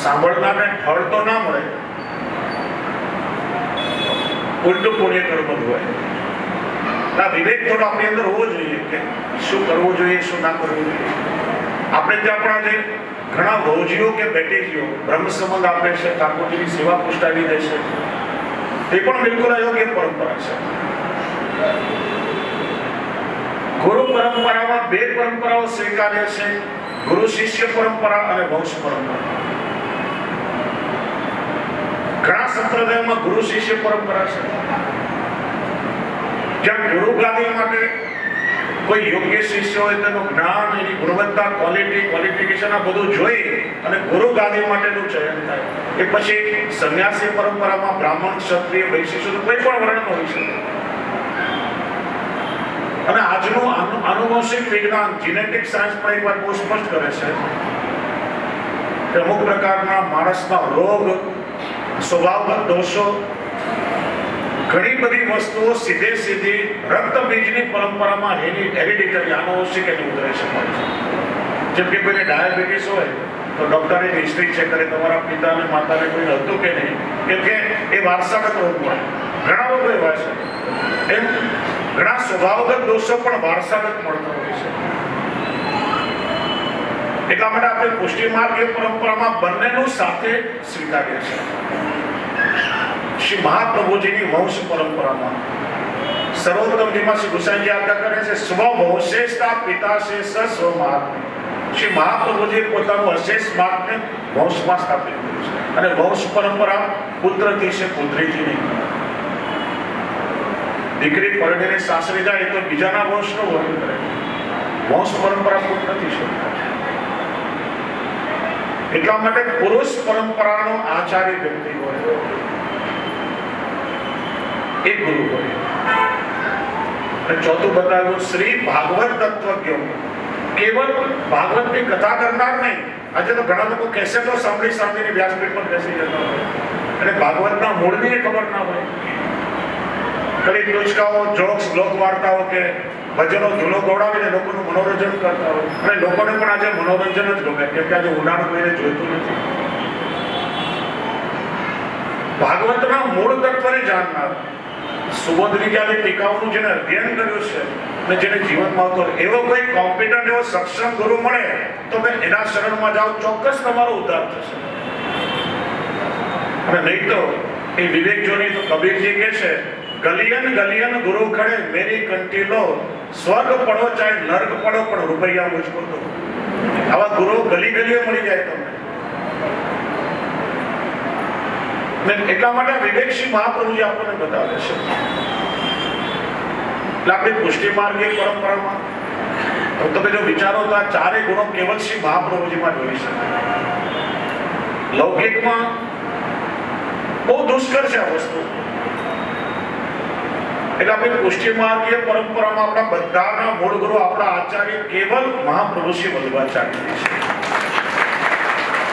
સાંભળનારને ફળ તો ના મળે, ઉલટું પુણ્ય કર્મ હોય. આ વિવેક થોડો આપણી અંદર હોવો જોઈએ કે શું કરવું જોઈએ, શું ના કરવું જોઈએ. આપણે ત્યાં પણ આજે ઘણા ભોજીઓ કે બેટીજીઓ બ્રહ્મ સંબંધ આપે છે, ઠાકોરજીની સેવા પુષ્ટાવી દે છે. તે પણ બિલકુલ અયોગ્ય પરંપરા છે. ગુરુ પરંપરામાં બે પરંપરાઓ સ્વીકાર્ય છે, ગુરુ શિષ્ય પરંપરા અને વંશ પરંપરા. ઘણા સંપ્રદાયોમાં ગુરુ શિષ્ય પરંપરા છે, જ્યાં ગુરુ ગાદી માટે કોઈ યોગ્ય શિષ્ય હોય તેનું જ્ઞાન, એની ગુણવત્તા, ક્વોલિફિકેશન આ બધું જોઈ અને ગુરુ ગાદી માટેનું ચયન થાય. એ પછી સંન્યાસી પરંપરામાં બ્રાહ્મણ, ક્ષત્રિય, વૈશ્ય કોઈ પણ વર્ણ હોઈ શકે. અને આજનું આનુવંશિક વિજ્ઞાન, જીનેટિક સાયન્સ પણ એક વાત બહુ સ્પષ્ટ કરે છે કે અમુક પ્રકારના માણસના રોગ, સ્વભાવગત દોષો, ઘણી બધી વસ્તુઓ સીધી રક્તબીજની પરંપરામાં હેરિડિટરી આનુવંશિક એની ઉતરે છે. જેમ કે કોઈને ડાયાબિટીસ હોય તો ડોક્ટરે હિસ્ટ્રી ચેક કરે તમારા પિતા અને માતાને કોઈ હતું કે નહીં, કેમ કે એ વારસાગત રોગ હોય. ઘણા લોકો એવા છે. એમ ઘણા સ્વભાવગત દોષો પણ વારસાગત મળતા હોય છે. એટલા માટે આપણે પુષ્ટિ માર્ગીય પરંપરામાં બંનેનું સાથે સ્વીકારીએ છીએ. શ્રી મહાપ્રભુજીની વંશ પરંપરામાં સર્વોત્તમજીમાં શ્રી ગુસાઈજી આજ્ઞા કરે છે, સ્વવંશેષતા પિતા છે સ્વમાત્મ. શ્રી મહાપ્રભુજી પોતાનું અશેષ માર્ગને વંશમાં સ્થાપિત કર્યું છે. અને વંશ પરંપરા પુત્રથી છે, પુત્રીથી નહીં. દીકરી પરણીને સાસરે જાય તો બીજાના વંશનો વર્ણન કરે. વંશ પરંપરા પુત્રથી છે. એટલા માટે પુરુષ પરંપરાનો આચાર્ય વ્યક્તિ હોય એ ગુરુ હોય. અને ચોથું બતાવ્યું શ્રી ભાગવત તત્વજ્ઞ, કેવલ ભાગવતની કથા કરનાર નહીં. આજે તો ઘણા લોકો કેસેટો સાંભળીને વ્યાસપીઠ પર બેસી જતા હોય અને ભાગવતના મૂળની ખબર ના હોય. કલી ટૂચકાઓ, જોક્સ, લોક વાર્તાઓ કે ભજનો ધૂલો ગોળાવીને લોકોનું મનોરંજન કરતા હોય. અને લોકોને પણ આજે મનોરંજન જ ગમે, કેમ કે આજે ઊંડાણ કોઈને જોઈતું નથી. ભાગવતના મૂળ તત્વને જાણનાર, સુબોધ વિજ્ઞાની ટીકાઓનું જેને અધ્યયન કર્યું છે અને જેને જીવનમાં આવતો એવો કોઈ કોમ્પિટન્ટ, એવો સક્ષમ ગુરુ મળે તો મેં એના શરણમાં જાઓ, ચોક્કસ તમારો ઉદ્ધાર થશે. અને નહીં તો એ વિવેક જોની તો કબીરજી કહે છે, ગલિયન ગલિયન ગુરુ ખડે મેરી કંઠી લો, સ્વર્ગ પડો ચાહે નર્ક પડો પણ રૂપિયા મુજકો દો. આવા ગુરુ ગલી ગલીએ મળી જાય તમને. એટલા માટે વિવેકસિંહ મહાપ્રભુજી આપણને બતાવે છે. એટલે આપણી પુષ્ટિ માર્ગીય પરંપરામાં તમે જો વિચારો તો આ ચારે ગુણો કેવલ શ્રી મહાપ્રભુજીમાં જોઈ શકે. લૌકિકમાં બહુ દુષ્કર છે આ વસ્તુ. એટલે આપણી પુષ્ટિ માર્ગીય પરંપરામાં આપણા બધાના મૂળ ગુરુ, આપણા આચાર્ય કેવલ મહાપ્રભુ શ્રી વલ્લભાચાર્ય છે.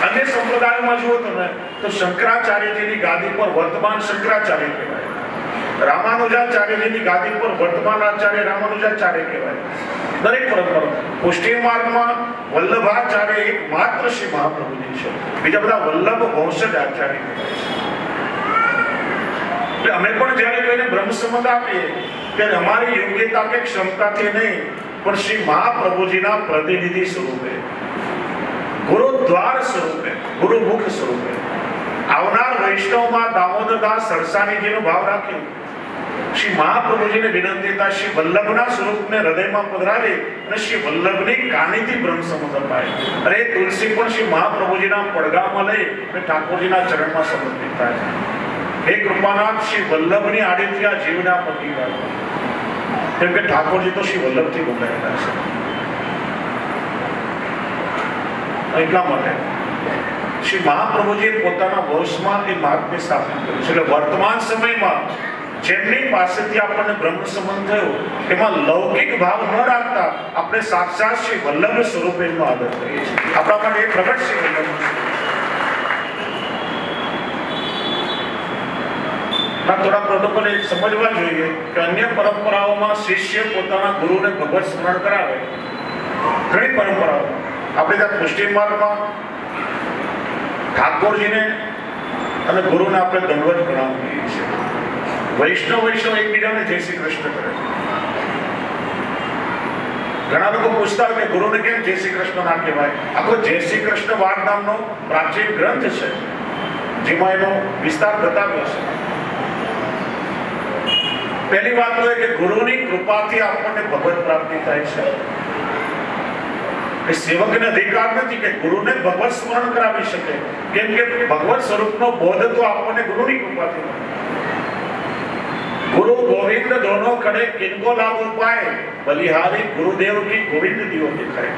અન્ય સંપ્રદાયોમાં જુઓ તમે તો શંકરાચાર્યજીની ગાદી પર વર્તમાન શંકરાચાર્ય કહેવાય, રામાનુજાચાર્યજીની ગાદી પર વર્તમાન આચાર્ય રામાનુજાચાર્ય કહેવાય. દરેક પરંપરા પુષ્ટિ માર્ગમાં વલ્લભાચાર્ય એક માત્ર શ્રી મહાપ્રભુજી છે. બીજા બધા વલ્લભ વંશજ આચાર્ય કહેવાય છે. અમે પણ જ્યારે કોઈને બ્રહ્મ સંબંધ આપીએ ત્યારે અમારી યોગ્યતા કે ક્ષમતાથી નહીં, પણ શ્રી મહાપ્રભુજીના પ્રતિનિધિ સ્વરૂપે, ગુરુ દ્વાર સ્વરૂપે, ગુરુ મુખ સ્વરૂપે આવનાર વૈષ્ણવમાં દામોદરદાસ સરસાણીજીનો ભાવ રાખ્યો. શ્રી મહાપ્રભુજીને વિનંતી હતા, શ્રી વલ્લભના સ્વરૂપને હૃદયમાં પધરાવી અને શ્રી વલ્લભની કાનીથી બ્રહ્મ સંબંધ અપાય. અને એ તુલસી પણ શ્રી મહાપ્રભુજીના પડગામાં લઈ અને ઠાકોરજીના ચરણમાં સમર્પિત થાય. હે કૃપાનાથ, શ્રી વલ્લભની આડીથી આ જીવના પતિ કાઢો, કેમ કે ઠાકોરજી તો શ્રી વલ્લભથી બંધાયેલા છે. એટલા માટે શ્રી મહાપ્રભુજીએ પોતાના વંશમાં એ માર્ગને સ્થાપિત કર્યું છે. એટલે વર્તમાન સમયમાં જેમની પાસેથી આપણને બ્રહ્મ સંબંધ થયો એમાં લૌકિક ભાવ ન રાખતા આપણે સાક્ષાત શ્રી વલ્લભ સ્વરૂપે એનો આદર કરીએ છીએ. આપણા માટે એ પ્રગટ શ્રી વલ્લભ થોડા પ્રોટોકોલ સમજવા જોઈએ કે અન્ય પરંપરાઓમાં શિષ્ય પોતાના ગુરુને ભગવત સ્મરણ કરાવે. ઘણી પરંપરાઓ આપણે ત્યાં પુષ્ટિ માર્ગમાં ઠાકોરજીને અને ગુરુને આપણે દંડવત પ્રણામ કરીએ છીએ. વૈષ્ણવ એકબીજાને જય શ્રી કૃષ્ણ કરે છે. ઘણા લોકો પૂછતા હોય કે ગુરુને કેમ જય શ્રી કૃષ્ણ ના કહેવાય? આખો જય શ્રી કૃષ્ણ વાડ નામનો પ્રાચીન ગ્રંથ છે જેમાં એનો વિસ્તાર બતાવ્યો છે. પહેલી વાત તો એ કે ગુરુની કૃપાથી આપણને ભગવત પ્રાપ્તિ થાય છે. એ સેવકને અધિકાર નથી કે ગુરુને ભગવત સ્મરણ કરાવી શકે, કેમ કે ભગવત સ્વરૂપનો બોધ તો આપણને ગુરુની કૃપાથી મળે. गुरु गोविंद दोनों खड़े किनको लाभ पाए, बलिहारी गुरुदेव की गोविंद दियो दिखाए.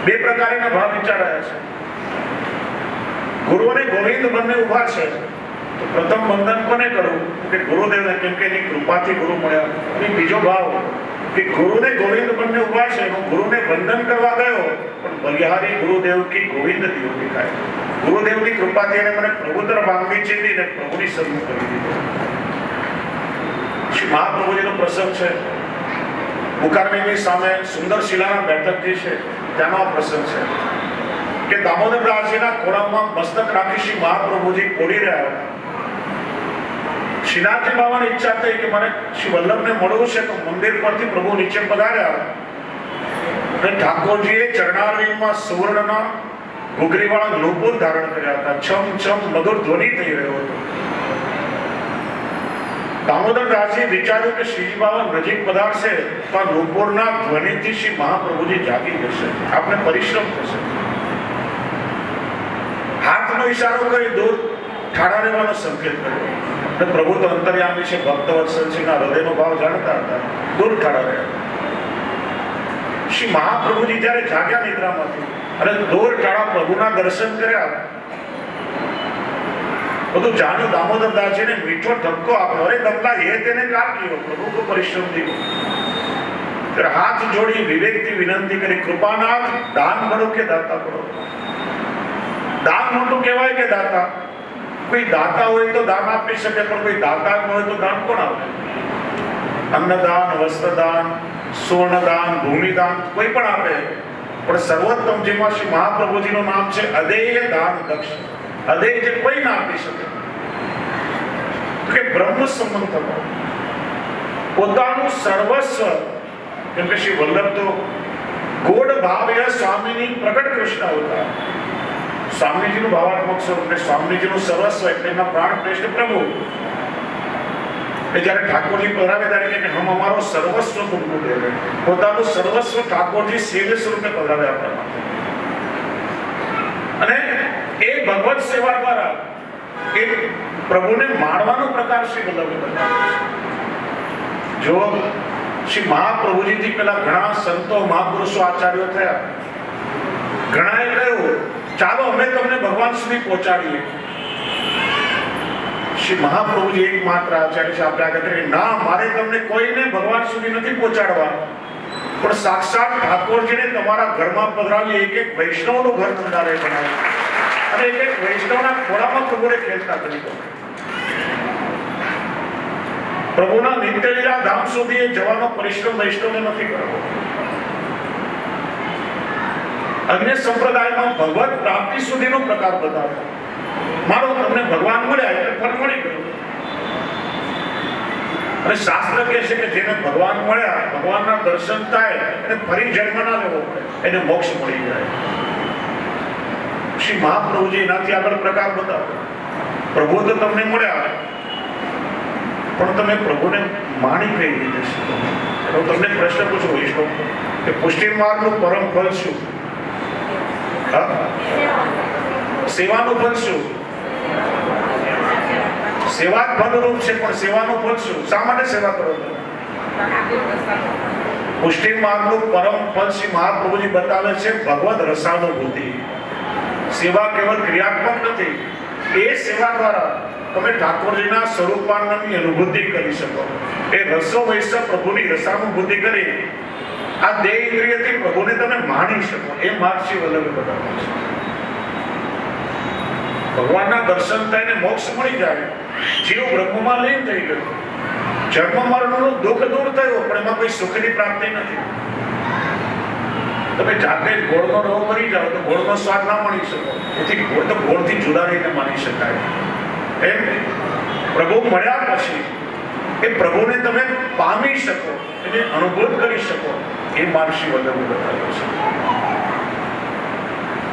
બે પ્રકારના ભાવ વિચારાયા છે. ગુરુ અને ગોવિંદ બંને ઉભા છે તો પ્રથમ વંદન કોને કરું કે ગુરુદેવને, કેમ કે એની કૃપાથી ગુરુ મળ્યા. અને બીજો ભાવ કે ગુરુને ગોવિંદ બંને ઉભા છે, હું ગુરુને વંદન કરવા ગયો પણ બલિહારી ગુરુદેવ કી ગોવિંદ દિયો દિખાય. ગુરુદેવની કૃપાથી એને મને પ્રભુ તરફ આંગળી ચીંધી ને પ્રભુની સન્મુખ કરી દીધો. શ્રી મહાપ્રભુજીનો પ્રસંગ છે. મુકારમીની સામે સુંદર શિલાના બેઠક જે છે ત્યાંનો આ પ્રસંગ છે કે દામોદરદાસજીના ખોળામાં મસ્તક રાખી શ્રી મહાપ્રભુજી પોડી રહ્યા હતા. શ્રીનાથજી બાબાની ઈચ્છા થઈ કે મને શ્રી વલ્લભને મળવું છે, તો મંદિર પરથી પ્રભુ નીચે પધાર્યા અને ઠાકોરજીએ ચરણારવિંદમાં સુવર્ણના ઘૂઘરીવાળા નુપુર ધારણ કર્યા હતા. છમ છમ મધુર ધ્વનિ થઈ રહ્યો હતો. દામોદરદાસજીએ વિચાર્યું કે શ્રીજી બાબા નજીક પધારશે તો આ નુપુરના ધ્વનિથી શ્રી મહાપ્રભુજી જાગી જશે, આપણે પરિશ્રમ થશે. હાથનો ઈશારો કરી દૂર ઠાડા રહેવાનો સંકેત કર્યો. અને પ્રભુ તો અંતર્યામી છે, ભક્ત વત્સલજીના હૃદયનો ભાવ જાણતા હતા. દૂર ઠાડા રહ્યા. શ્રી મહાપ્રભુજી જ્યારે જાગ્યા નિદ્રામાંથી અને દૂર ઠાડા પ્રભુના દર્શન કર્યા, બધું જાણ્યું. દામોદરદાસજીને મીઠો ધક્કો આપ્યો. અરે દમલા એ તેને કામ કર્યો, પ્રભુ કો પરિશ્રમ દીધો. ત્યારે હાથ જોડી વિવેકથી વિનંતી કરી, કૃપાનાથ દાન કરો કે દાતા કરો. દાન મોટું કહેવાય કે દાતા? કોઈ દાતા હોય તો દાન આપી શકે, પણ કોઈ દાતા ન હોય તો દાન કોણ આપે? અન્નદાન, વસ્ત્રદાન, સુવર્ણદાન, ભૂમિદાન કોઈ પણ આપે, પણ સર્વોત્તમ જેમાં શ્રી મહાપ્રભુજીનું નામ છે અદેય દાન દક્ષ. અદેય જે કોઈ ના આપી શકે કે બ્રહ્મ સંબંધ થતો પોતાનું સર્વસ્વ. કેમ કે શ્રી વલ્લભ તો ગોડ ભાવ્ય સ્વામીની પ્રગટ કૃષ્ણ અવતાર. સ્વામીજીનું ભાવાત્મક સ્વરૂપ ને સ્વામીજીનું સર્વસ્વ એટલે એમના પ્રાણ શ્રેષ્ઠ પ્રભુ. જ્યારે ઠાકોરજી પધરાવે ત્યારે કે હમ અમારો સર્વસ્વ તુમકો દે રહે. પોતાનું સર્વસ્વ ઠાકોરજી સેવ્ય સ્વરૂપે પધરાવે આપણા માટે. અને એ ભગવત સેવા દ્વારા એ પ્રભુને માણવાનો પ્રકાર શ્રી વલ્લભે બતાવ્યો છે. જો શ્રી મહાપ્રભુજીથી પેલા ઘણા સંતો મહાપુરુષો આચાર્યો થયા. ઘણાએ કહ્યું ચાલો અમે તમને ભગવાન સુધી પહોંચાડીએ. શ્રી મહાપ્રભુજી એકમાત્ર આચાર્ય છે આપણે આગળ કરીએ, ના મારે તમને કોઈને ભગવાન સુધી નથી પહોંચાડવા, પણ સાક્ષાત ઠાકોરજીને તમારા ઘરમાં પધરાવી એક એક વૈષ્ણવનું ઘર નંદારે બનાવ્યું અને એક એક વૈષ્ણવના ખોળામાં પ્રભુને ખેલતા કરી દો. પ્રભુના નિત્ય લીલા ધામ સુધી જવાનો પરિશ્રમ વૈષ્ણવને નથી કરવો. અન્ય સંપ્રદાયમાં ભગવત પ્રાપ્તિ સુધીનો પ્રકાર બતાવ્યો. મારો તમને ભગવાન મળ્યા એટલે ફળ મળી ગયું. અને શાસ્ત્ર કહે છે કે જેને ભગવાન મળ્યા, ભગવાનના દર્શન થાય એને ફરી જન્મ ના લેવો પડે, એને મોક્ષ મળી જાય. શ્રી મહાપ્રભુજી એનાથી આગળ પ્રકાર બતાવ્યો. પ્રભુ તો તમને મળ્યા, પણ તમે પ્રભુને માણી કઈ રીતે છે? હું તમને પ્રશ્ન પૂછું વૈષ્ણવ કે પુષ્ટિ માર્ગનું પરમ ફળ શું? સેવાનું ફળ શું? સેવા જ ફળરૂપ છે, પણ સેવાનું ફળ શું? શા માટે સેવા કરો છો? પુષ્ટિ માર્ગનું પરમ ફળ શ્રી મહાપ્રભુજી બતાવે છે ભગવદ રસાનુભૂતિ. સેવા કેવળ ક્રિયાત્મક નથી, એ સેવા દ્વારા તમે ઠાકોરજીના સ્વરૂપાનંદની અનુભૂતિ કરી શકો. એ રસો વૈશ્વ પ્રભુની રસાનુભૂતિ કરી આ દેહ ઇન્દ્રિયથી પ્રભુને તમે માણી શકો. એ માર્ગ શ્રી વલ્લભે બતાવ્યો છે. ભગવાનના દર્શન થઈને મોક્ષ મળી જાય. જીવ બ્રહ્મમાં લીન થઈ ગયો. જન્મ મરણનું દુઃખ દૂર થયું, પણ એમાં કોઈ સુખની પ્રાપ્તિ નથી. તમે જાતે ગોળનો રવો કરી જાઓ તો ગોળનો સ્વાદ ના મળી શકો. એથી ગોળ તો ગોળથી જુદા રહીને માની શકાય. એમ પ્રભુ મળ્યા પછી એ પ્રભુને તમે પામી શકો, એને અનુભવ કરી શકો, એ માર્ગ શ્રી વલ્લભે બતાવ્યો છે.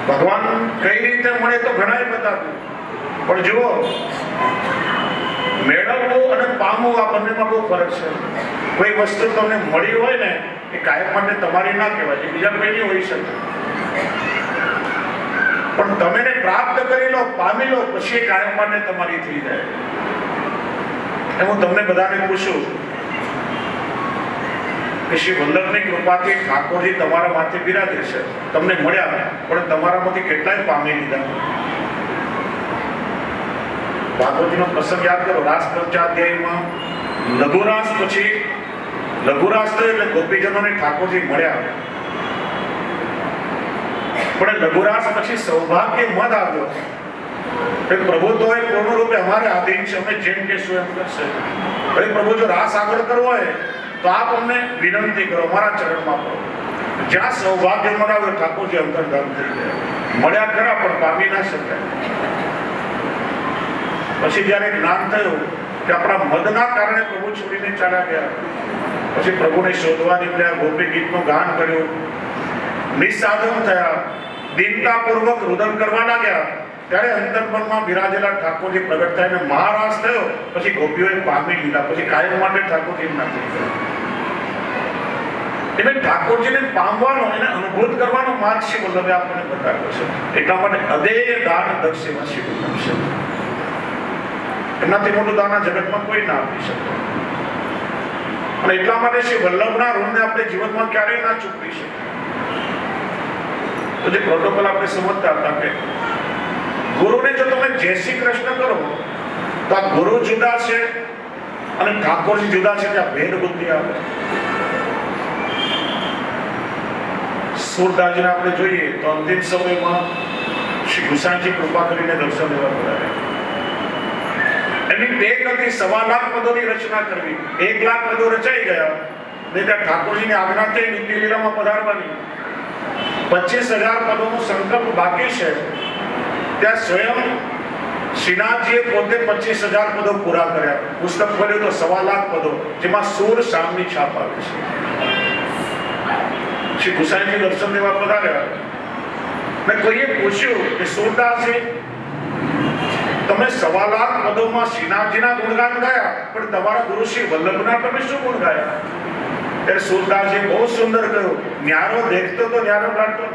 ભગવાન કઈ રીતે મળે તો ઘણાએ બતાવ્યું, પણ જુઓ, મેળવવું અને પામવું આ બંનેમાં બહુ ફરક છે. કોઈ વસ્તુ તમને મળી હોય ને એ કાયમ માટે તમારી ના કહેવાય, એ બીજા કોઈની હોઈ શકે, પણ તમે એને પ્રાપ્ત કરી લો, પામી લો, પછી એ કાયમ માટે તમારી થઈ જાય. એ હું તમને બધાને પૂછું કે શ્રી વલ્લભની કૃપાથી ઠાકોરજી તમારા માથે બિરાજે છે, તમને મળ્યા, પણ તમારામાંથી કેટલાય પામી લીધા? ભાગવતીનો પ્રસંગ યાદ કરો, રાસ પંચાધ્યાયમાં લઘુરાસ પછી, લઘુરાસ તો એટલે ગોપીજનોને ઠાકોરજી મળ્યા, પણ લઘુરાસ પછી સૌભાગ્ય મદ આવ્યો કે પ્રભુ તો એ પૂર્ણ રૂપે અમારે આધીન છે, અમે જેમ કહેશું એમ કરશે. હવે પ્રભુ જો રાસ આગળ કરવો હોય તો આપ અમને વિનંતી કરો, અમારા ચરણમાં પડો. જ્યાં સૌભાગ્ય મદ આવ્યો ઠાકોરજી અંતર્ધાન થઈ ગયા, મળ્યા ખરા પણ પામી ના શકાય. પછી જયારે જ્ઞાન થયું કે આપણા મદના કારણે પ્રભુ છોડીને ચાલ્યા ગયા, પછી પ્રભુને શોધવા નીકળ્યા, ગોપી ગીતનું ગાન કર્યું, નિસ્સાધન થયા, દીનતાપૂર્વક રુદન કરવા લાગ્યા, ત્યારે અંતર્મનમાં બિરાજેલા ઠાકોરજી પ્રગટ થઈને મહારાજ થયો. પછી ગોપીઓએ પામી લીધા, પછી કાયમ માટે ઠાકોરજી ના થઈ ગયા. એટલે ઠાકોરજીને પામવાનો, એને અનુભૂત કરવાનો માર્ગ શ્રી વલ્લભે આપણને બતાવ્યો છે. એટલા માટે અદેય દાન દક્ષિણા શ્રી વલ્લભ છે. એમનાથી મોટું દાન આ જગતમાં કોઈ ના આપી શકે. અને એટલા માટે શ્રી વલ્લભના ઋણને આપણે જીવનમાં ક્યારેય ના ચૂકવી શકીએ. તો જે પ્રોટોકોલ આપણે સમજતા હતા કે ગુરુને જો તમે જય શ્રી કૃષ્ણ કરો તો આ ગુરુ જુદા છે અને ઠાકોરજી જુદા છે, ત્યાં ભેદ બુદ્ધિ આવે. સુરદાસજીને આપણે જોઈએ તો અંતિમ સમયમાં શ્રી ગુસાઈજી કૃપા કરીને દર્શન લેવા બોલાવ્યા. એની ટેક હતી 1.25 લાખ પદોની રચના કરવી. 1 લાખ પદો રચાઈ ગયા ને ત્યાં ઠાકોરજીની આજ્ઞા થઈ નિત્ય લીલામાં પધારવાની. 25,000 પદોનો સંકલ્પ બાકી છે, ત્યાં સ્વયં શ્રીનાથજીએ પોતે 25,000 પદો પૂરા કર્યા. પુસ્તક ખોલ્યું તો 1.25 લાખ પદો, જેમાં સુર શામની છાપ આવી છે. શ્રી ગુસાઈજી દર્શન લેવા પધાર્યા ને કોઈએ પૂછ્યું કે સુરદાસજી, તમે 1.25 લાખ પદોમાં શ્રીનાથજીના ગુણગાન ગાયા, પણ તમારા ગુરુ શ્રી વલ્લભના તમે શું ગુણ ગાયા? ત્યારે સુરદાસજી બહુ સુંદર કહ્યું, ન્યારો દેખતો તો ન્યારો ગાતો.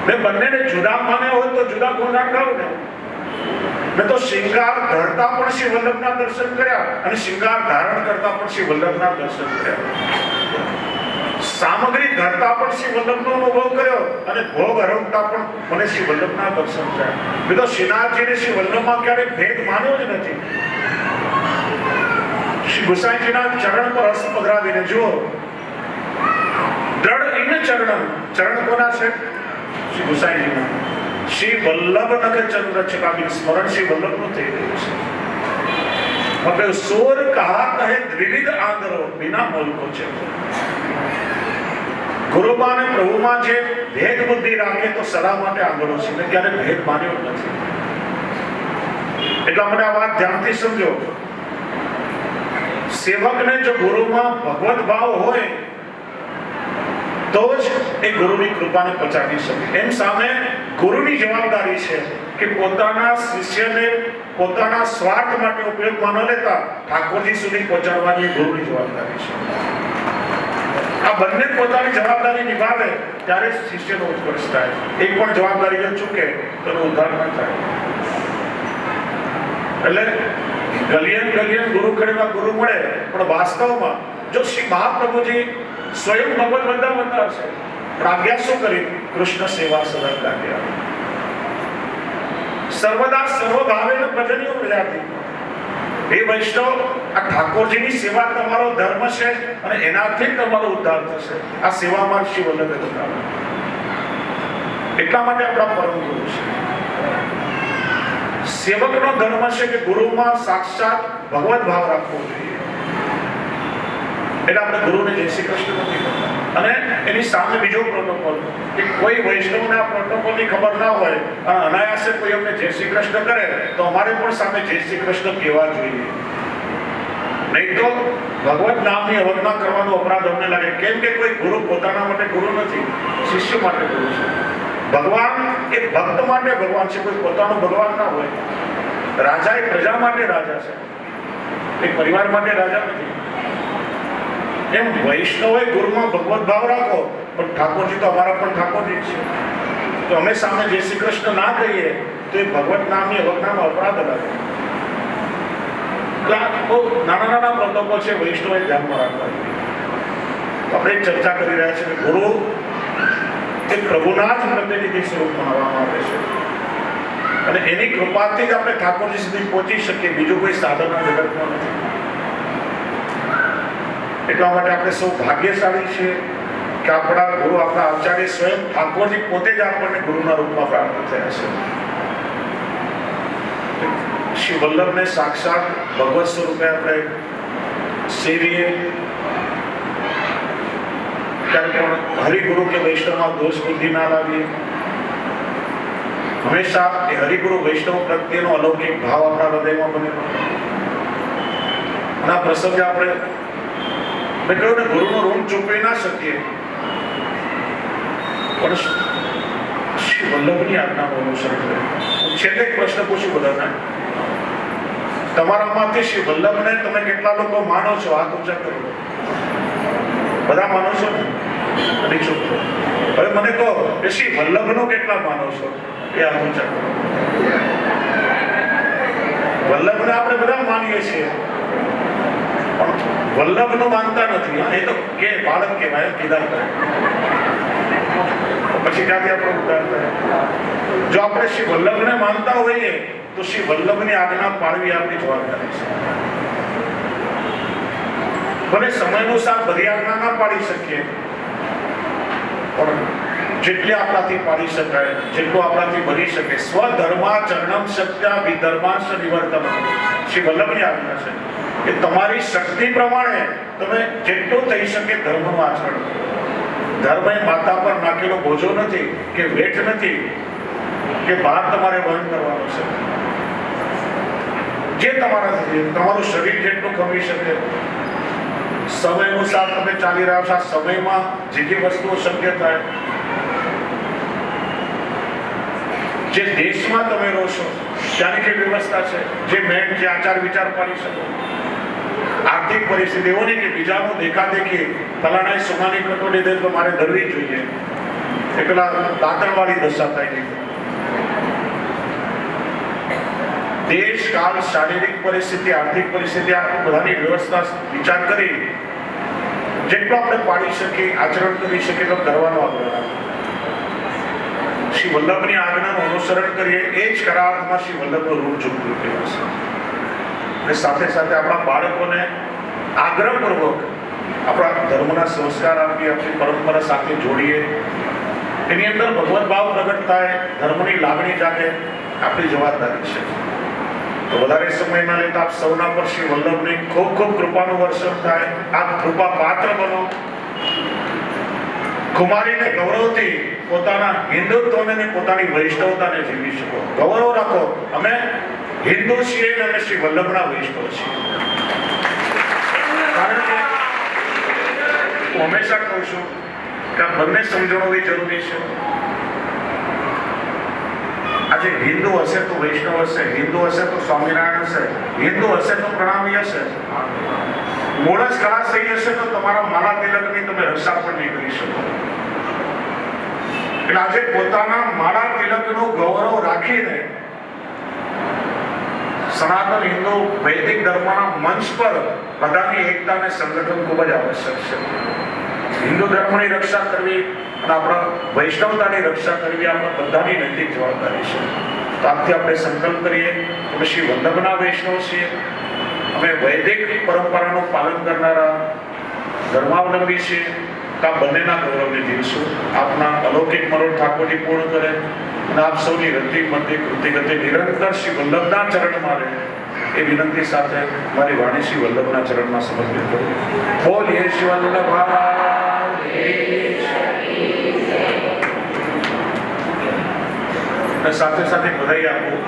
મેં બંનેને જુદા માન્યા હોય તો જુદા ગુણગાન ગાઉં ને. મેં તો શૃંગાર ધરતા પણ શ્રી વલ્લભના દર્શન કર્યા અને શૃંગાર ધારણ કરતા પણ શ્રી વલ્લભના દર્શન કર્યા. સામગ્રી ધરતા પણ શ્રી વલ્લભનો અનુભવ કર્યો અને ભોગ અરવતા પણ મને શ્રી વલ્લભના દર્શન થયા. મેં તો શ્રીનાથજીને શ્રી વલ્લભમાં ક્યારેય ભેદ માન્યો જ નથી. શ્રી ગુસાઈજીના ચરણ પર હસ્ત પધરાવીને જુઓ, દ્રઢ ઇન ચરણ. ચરણ કોના છે? શ્રી ગુસાઈજીના. શ્રી વલ્લભ નખ ચંદ્ર ચકાવી સ્મરણ શ્રી વલ્લભનું થઈ રહ્યું છે. હવે સોર કહા કહે દ્વિવિધ આંધળો વિના મોલકો છે. ગુરુમાં અને પ્રભુમાં જે ભેદ બુદ્ધિ રાખે તો સદા માટે આંધળો છે, મેં ક્યારે ભેદ માન્યો નથી. એટલા માટે આ વાત ધ્યાનથી સમજો. સેવકને જો ગુરુમાં ભગવત ભાવ હોય તો જ એ ગુરુની કૃપાને પચાવી શકે. એમ સામે ગુરુની જવાબદારી છે કે પોતાના શિષ્યને પોતાના સ્વાર્થ માટે ઉપયોગમાં ન લેતા ઠાકોરજી સુધી પહોંચાડવાની ગુરુની જવાબદારી છે. આ બંને પોતાની જવાબદારી નિભાવે ત્યારે શિષ્યનો ઉત્કર્ષ થાય. એક પણ જવાબદારી જો ચૂકે તો ઉદ્ધાર ન થાય. એટલે ગલિયન ગુરુ કડેમાં ગુરુ મળે, પણ વાસ્તવમાં જો શ્રી મહાપ્રભુજી સ્વયં ભગવત વંદા છે, પણ આજ્ઞા શું કરી? કૃષ્ણ સેવા સદા લાગ્યા. સર્વદા સર્વભાવેન ભજનીય પ્રજાતિ. હે વૈષ્ણવ, આ ઠાકોરજીની સેવા તમારો ધર્મ છે અને એનાથી તમારો ઉદ્ધાર થશે. આ સેવામાં શ્રી વલ્લભે બતાવ્યું. એટલા માટે આપણા પરમ ગુરુ છે. સેવકનો ધર્મ છે કે ગુરુમાં સાક્ષાત ભગવત ભાવ રાખવો જોઈએ. એટલે આપણે ગુરુને જય શ્રી કૃષ્ણ નથી કરતા. અને એની સામે બીજો પ્રોટોકોલ કે કોઈ વૈષ્ણવને આ પ્રોટોકોલની ખબર ના હોય અને અનાયાસે કોઈ અમને જય શ્રી કૃષ્ણ કરે તો અમારે પણ સામે જય શ્રી કૃષ્ણ કહેવા જોઈએ. નહીં તો ભગવત નામની અવગણના કરવાનો અપરાધ અમને લાગે. કેમ કે કોઈ ગુરુ પોતાના માટે ગુરુ નથી, શિષ્ય માટે ગુરુ છે. ભગવાન એ ભક્ત માટે ભગવાન છે, કોઈ પોતાનો ભગવાન ના હોય. રાજા એ પ્રજા માટે રાજા છે, એક પરિવાર માટે રાજા નથી. એમ વૈષ્ણવે ગુરુમાં ભગવત ભાવ રાખો, પણ ઠાકોરજી તો અમારા પણ ઠાકોરજી છે. તો અમે સામે જય શ્રી કૃષ્ણ ના કહીએ તો એ ભગવત નામની અવગણનાનો અપરાધ લાગે. બહુ નાના નાના પ્રોટોકોલ છે, વૈષ્ણવે ધ્યાનમાં રાખવા જોઈએ. આપણે ચર્ચા કરી રહ્યા છીએ કે ગુરુ એ પ્રભુના જ પ્રતિનિધિ સ્વરૂપ માનવામાં આવે છે, અને એની કૃપાથી જ આપણે ઠાકોરજી સુધી પહોંચી શકીએ. બીજું કોઈ સાધન આ જગતમાં નથી. એટલા માટે આપણે સૌ ભાગ્યશાળી છીએ કે આપણા ગુરુ, આપણા આચાર્ય સ્વયં ઠાકોરજી પોતે જ આપણને ગુરુના રૂપમાં પ્રાપ્ત થયા છે. શ્રી વલ્લભને સાક્ષાત ભગવત સ્વરૂપે આપણે સેવીએ ત્યારે પણ હરિગુરુ કે વૈષ્ણવમાં દોષ બુદ્ધિ ના લાવીએ. હંમેશા એ હરિગુરુ વૈષ્ણવ પ્રત્યેનો અલૌકિક ભાવ આપણા હૃદયમાં બને. અને આ પ્રસંગે આપણે મેં કહ્યું ને, ગુરુનું ઋણ ચૂકવી ના શકીએ, પણ શ્રી વલ્લભની આજ્ઞાનું અનુસરણ કરે. હું છેલ્લે એક પ્રશ્ન પૂછું બધાને, તમારામાંથી શ્રી વલ્લભને તમે કેટલા લોકો માનો છો? હાથ ઊંચા કરો. બધા માનો છો ને? નહીં છોકરો. હવે મને કહો કે શ્રી વલ્લભનો કેટલા માનો છો? એ હાથ ઊંચા કરો. વલ્લભને આપણે બધા માનીએ છીએ, પણ વલ્લભનું માનતા નથી. એ તો કે બાળક કહેવાય, કીધા કરે, પછી ત્યાંથી આપણે ઉદ્ધાર થાય. જો આપણે શ્રી વલ્લભને માનતા હોઈએ તો શ્રી વલ્લભની આજ્ઞા પાળવી આપણી જવાબદારી છે. ભલે સમય અનુસાર બધી આજ્ઞા ના પાડી શકીએ, પણ જેટલી આપણાથી પાડી શકાય, જેટલું આપણાથી બની શકે. સ્વધર્માચરણમ શક્યા વિધર્માંશ નિવર્તનમ, શ્રી વલ્લભની આજ્ઞા છે કે તમારી શક્તિ પ્રમાણે તમે જેટલું થઈ શકે ધર્મનું આચરણ કરો. ધર્મ એ માતા પર નાખેલો બોજો નથી, કે વેઠ નથી, કે ભાર તમારે વહન કરવાનો છે. જે તમારાથી, તમારું શરીર જેટલું ખમી શકે, સમય અનુસાર તમે ચાલી રહ્યા છો. આ સમયમાં જે જે વસ્તુઓ શક્ય થાય, જે દેશમાં તમે રહો છો ત્યાંની જે વ્યવસ્થા છે, જે મેં જે આચાર વિચાર પાડી શકો. આર્થિક પરિસ્થિતિ એવો નહીં કે બીજાનું દેખાદેખી, ફલાણાએ સોનાની કટોરી દે તો મારે ધરવી જોઈએ, એકલા દાતણવાળી દશા થાય નહીં. દેશ કાળ, શારીરિક પરિસ્થિતિ, આર્થિક પરિસ્થિતિ, આ બધાની વ્યવસ્થા વિચાર કરી જેટલું આપણે પાડી શકીએ, આચરણ કરી શકીએ તો કરવાનો આગ્રહ. શ્રી વલ્લભની આજ્ઞાનું અનુસરણ કરીએ, એ જ ખરા અર્થમાં શ્રી વલ્લભનો ઋણ ચૂકવું કહેવાશે. અને સાથે સાથે આપણા બાળકોને આગ્રહપૂર્વક આપણા ધર્મના સંસ્કાર આપીએ, આપણી પરંપરા સાથે જોડીએ. એની અંદર ભગવત ભાવ પ્રગટ થાય, ધર્મની લાગણી જાગે, આપણી જવાબદારી છે. તો વધારે સમય ના લેતા આપ સૌના પર શ્રી વલ્લભની ખૂબ ખૂબ કૃપાનું વર્ષન થાય. આપ કૃપા પાત્ર બનો. કુમારીને ગૌરવથી પોતાના હિન્દુત્વને, પોતાની વૈષ્ણવતાને જીવી શકો. ગૌરવ રાખો, અમે હિન્દુ છીએ અને શ્રી વલ્લભના વૈષ્ણવ છીએ. કારણ કે હું હંમેશા કહું છું કે આ બંને સમજણોની જરૂરી છે. આજે હિન્દુ હશે તો વૈષ્ણવ હશે, હિન્દુ હશે તો સ્વામિનારાયણ હશે, હિન્દુ હશે તો પ્રણામી હશે. મૂળ જ ખલાસ થઈ જશે તો તમારા માલા તિલકની તમે રક્ષા પણ નહીં કરી શકો. એટલે આજે પોતાના માલા તિલકનું ગૌરવ રાખીને સનાતન હિન્દુ વૈદિક ધર્મના મંચ પર બધાની એકતા અને સંગઠન ખૂબ જ આવશ્યક છે. હિન્દુ ધર્મની રક્ષા કરવી અને આપણા વૈષ્ણવતાની રક્ષા કરવી આપણા બધાની નૈતિક જવાબદારી છે. તો આજથી આપણે સંકલ્પ કરીએ અમે શ્રી વલ્લભના વૈષ્ણવ છીએ, અમે વૈદિક પરંપરાનું પાલન કરનારા ધર્માવલંબી છીએ. તો આ બંનેના ગૌરવને જીવશું. આપના અલૌકિક મનોરથ ઠાકોરજી પૂર્ણ કરે અને આપ સૌની રતિ મતિ કૃતિ ગતિ નિરંતર શ્રી વલ્લભના ચરણમાં રહે, એ વિનંતી સાથે મારી વાણી શ્રી વલ્લભના ચરણમાં સમર્પિત કરું. બોલીએ શ્રી વલ્લભ. અને સાથે સાથે બધાઈ આપું.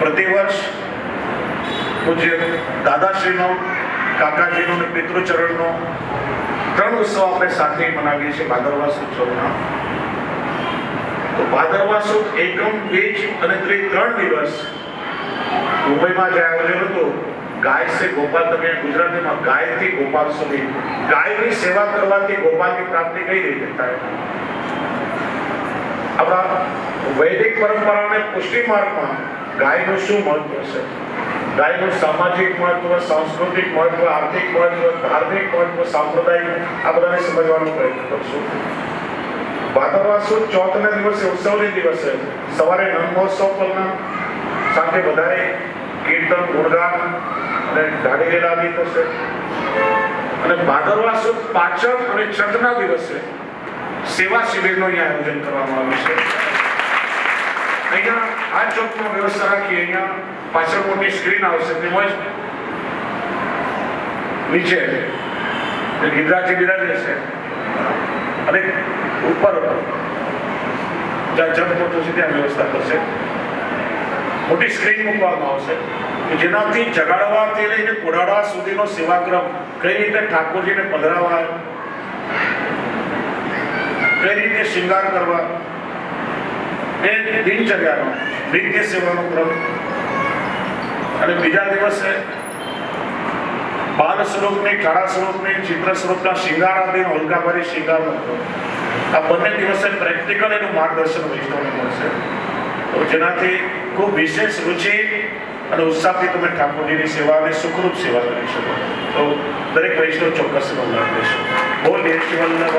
પ્રતિવર્ષ પૂજ્ય દાદાશ્રીનો કાકાજીનો અને પિતૃચરણનો 3 ઉત્સવ આપણે સાથે મનાવીએ છીએ ભાદરવા સુદ ચોથના. તો ભાદરવા સુદ એકમ, બીજ અને ત્રીજ 3 દિવસ મુંબઈમાં જે આયોજન હતું, ગાય સે ગોપાલ, તમે ગુજરાતીમાં ગાયથી ગોપાલ સુધી ગાયની સેવા કરવાથી ગોપાલની પ્રાપ્તિ કઈ રીતે થાય? આપણા વૈદિક પરંપરાને પુષ્ટિ માર્ગમાં ગાયનું શું મહત્વ છે? ગાયનું સામાજિક મહત્વ, સાંસ્કૃતિક મહત્વ, આર્થિક મહત્વ, ધાર્મિક મહત્વ, સાંપ્રદાયિક, આ બધાને સમજવાનો પ્રયત્ન કરશું. ભાદરવા સુદ ચોથના દિવસે, ઉત્સવના દિવસે સવારે નંદમહોત્સવ પરના સાથે બધાએ કીર્તન, ગુણગાન અને ઢાળી લીલાદી થશે. અને ભાદરવા સુદ પાંચમ અને છઠના દિવસે સેવા શિબિરનું અહીંયા આયોજન કરવામાં આવ્યું છે. અહીંયા આ ચોકમાં વ્યવસ્થા રાખી, અહીંયા પાછળ મોટી સ્ક્રીન આવશે, તેમજ નીચે ગિરિરાજી બિરાજે છે અને ઉપર જ્યાં જપ મોટું છે ત્યાં વ્યવસ્થા કરશે. મોટી સ્ક્રીન મૂકવામાં આવશે કે જેનાથી જગાડવાથી લઈને કોડાડવા સુધીનો સેવાક્રમ, કઈ રીતે ઠાકોરજીને પધરાવવા, કઈ રીતે શૃંગાર કરવા, એ દિનચર્યાનો નિત્ય સેવાનો ક્રમ. અને બીજા દિવસે બાલ સ્વરૂપની, કાળા સ્વરૂપની, ચિત્ર સ્વરૂપના શિંગાર આદિ હલકાભારી શિંગારનો ક્રમ. આ બંને દિવસે પ્રેક્ટિકલ એનું માર્ગદર્શન વૈષ્ણવને મળશે, તો જેનાથી ખૂબ વિશેષ રુચિ અને ઉત્સાહથી તમે ઠાકોરજીની સેવા અને સુખરૂપ સેવા કરી શકો. તો દરેક વૈષ્ણવ ચોક્કસ નોંધ લેશો. બોલ દેશી વલ્લભ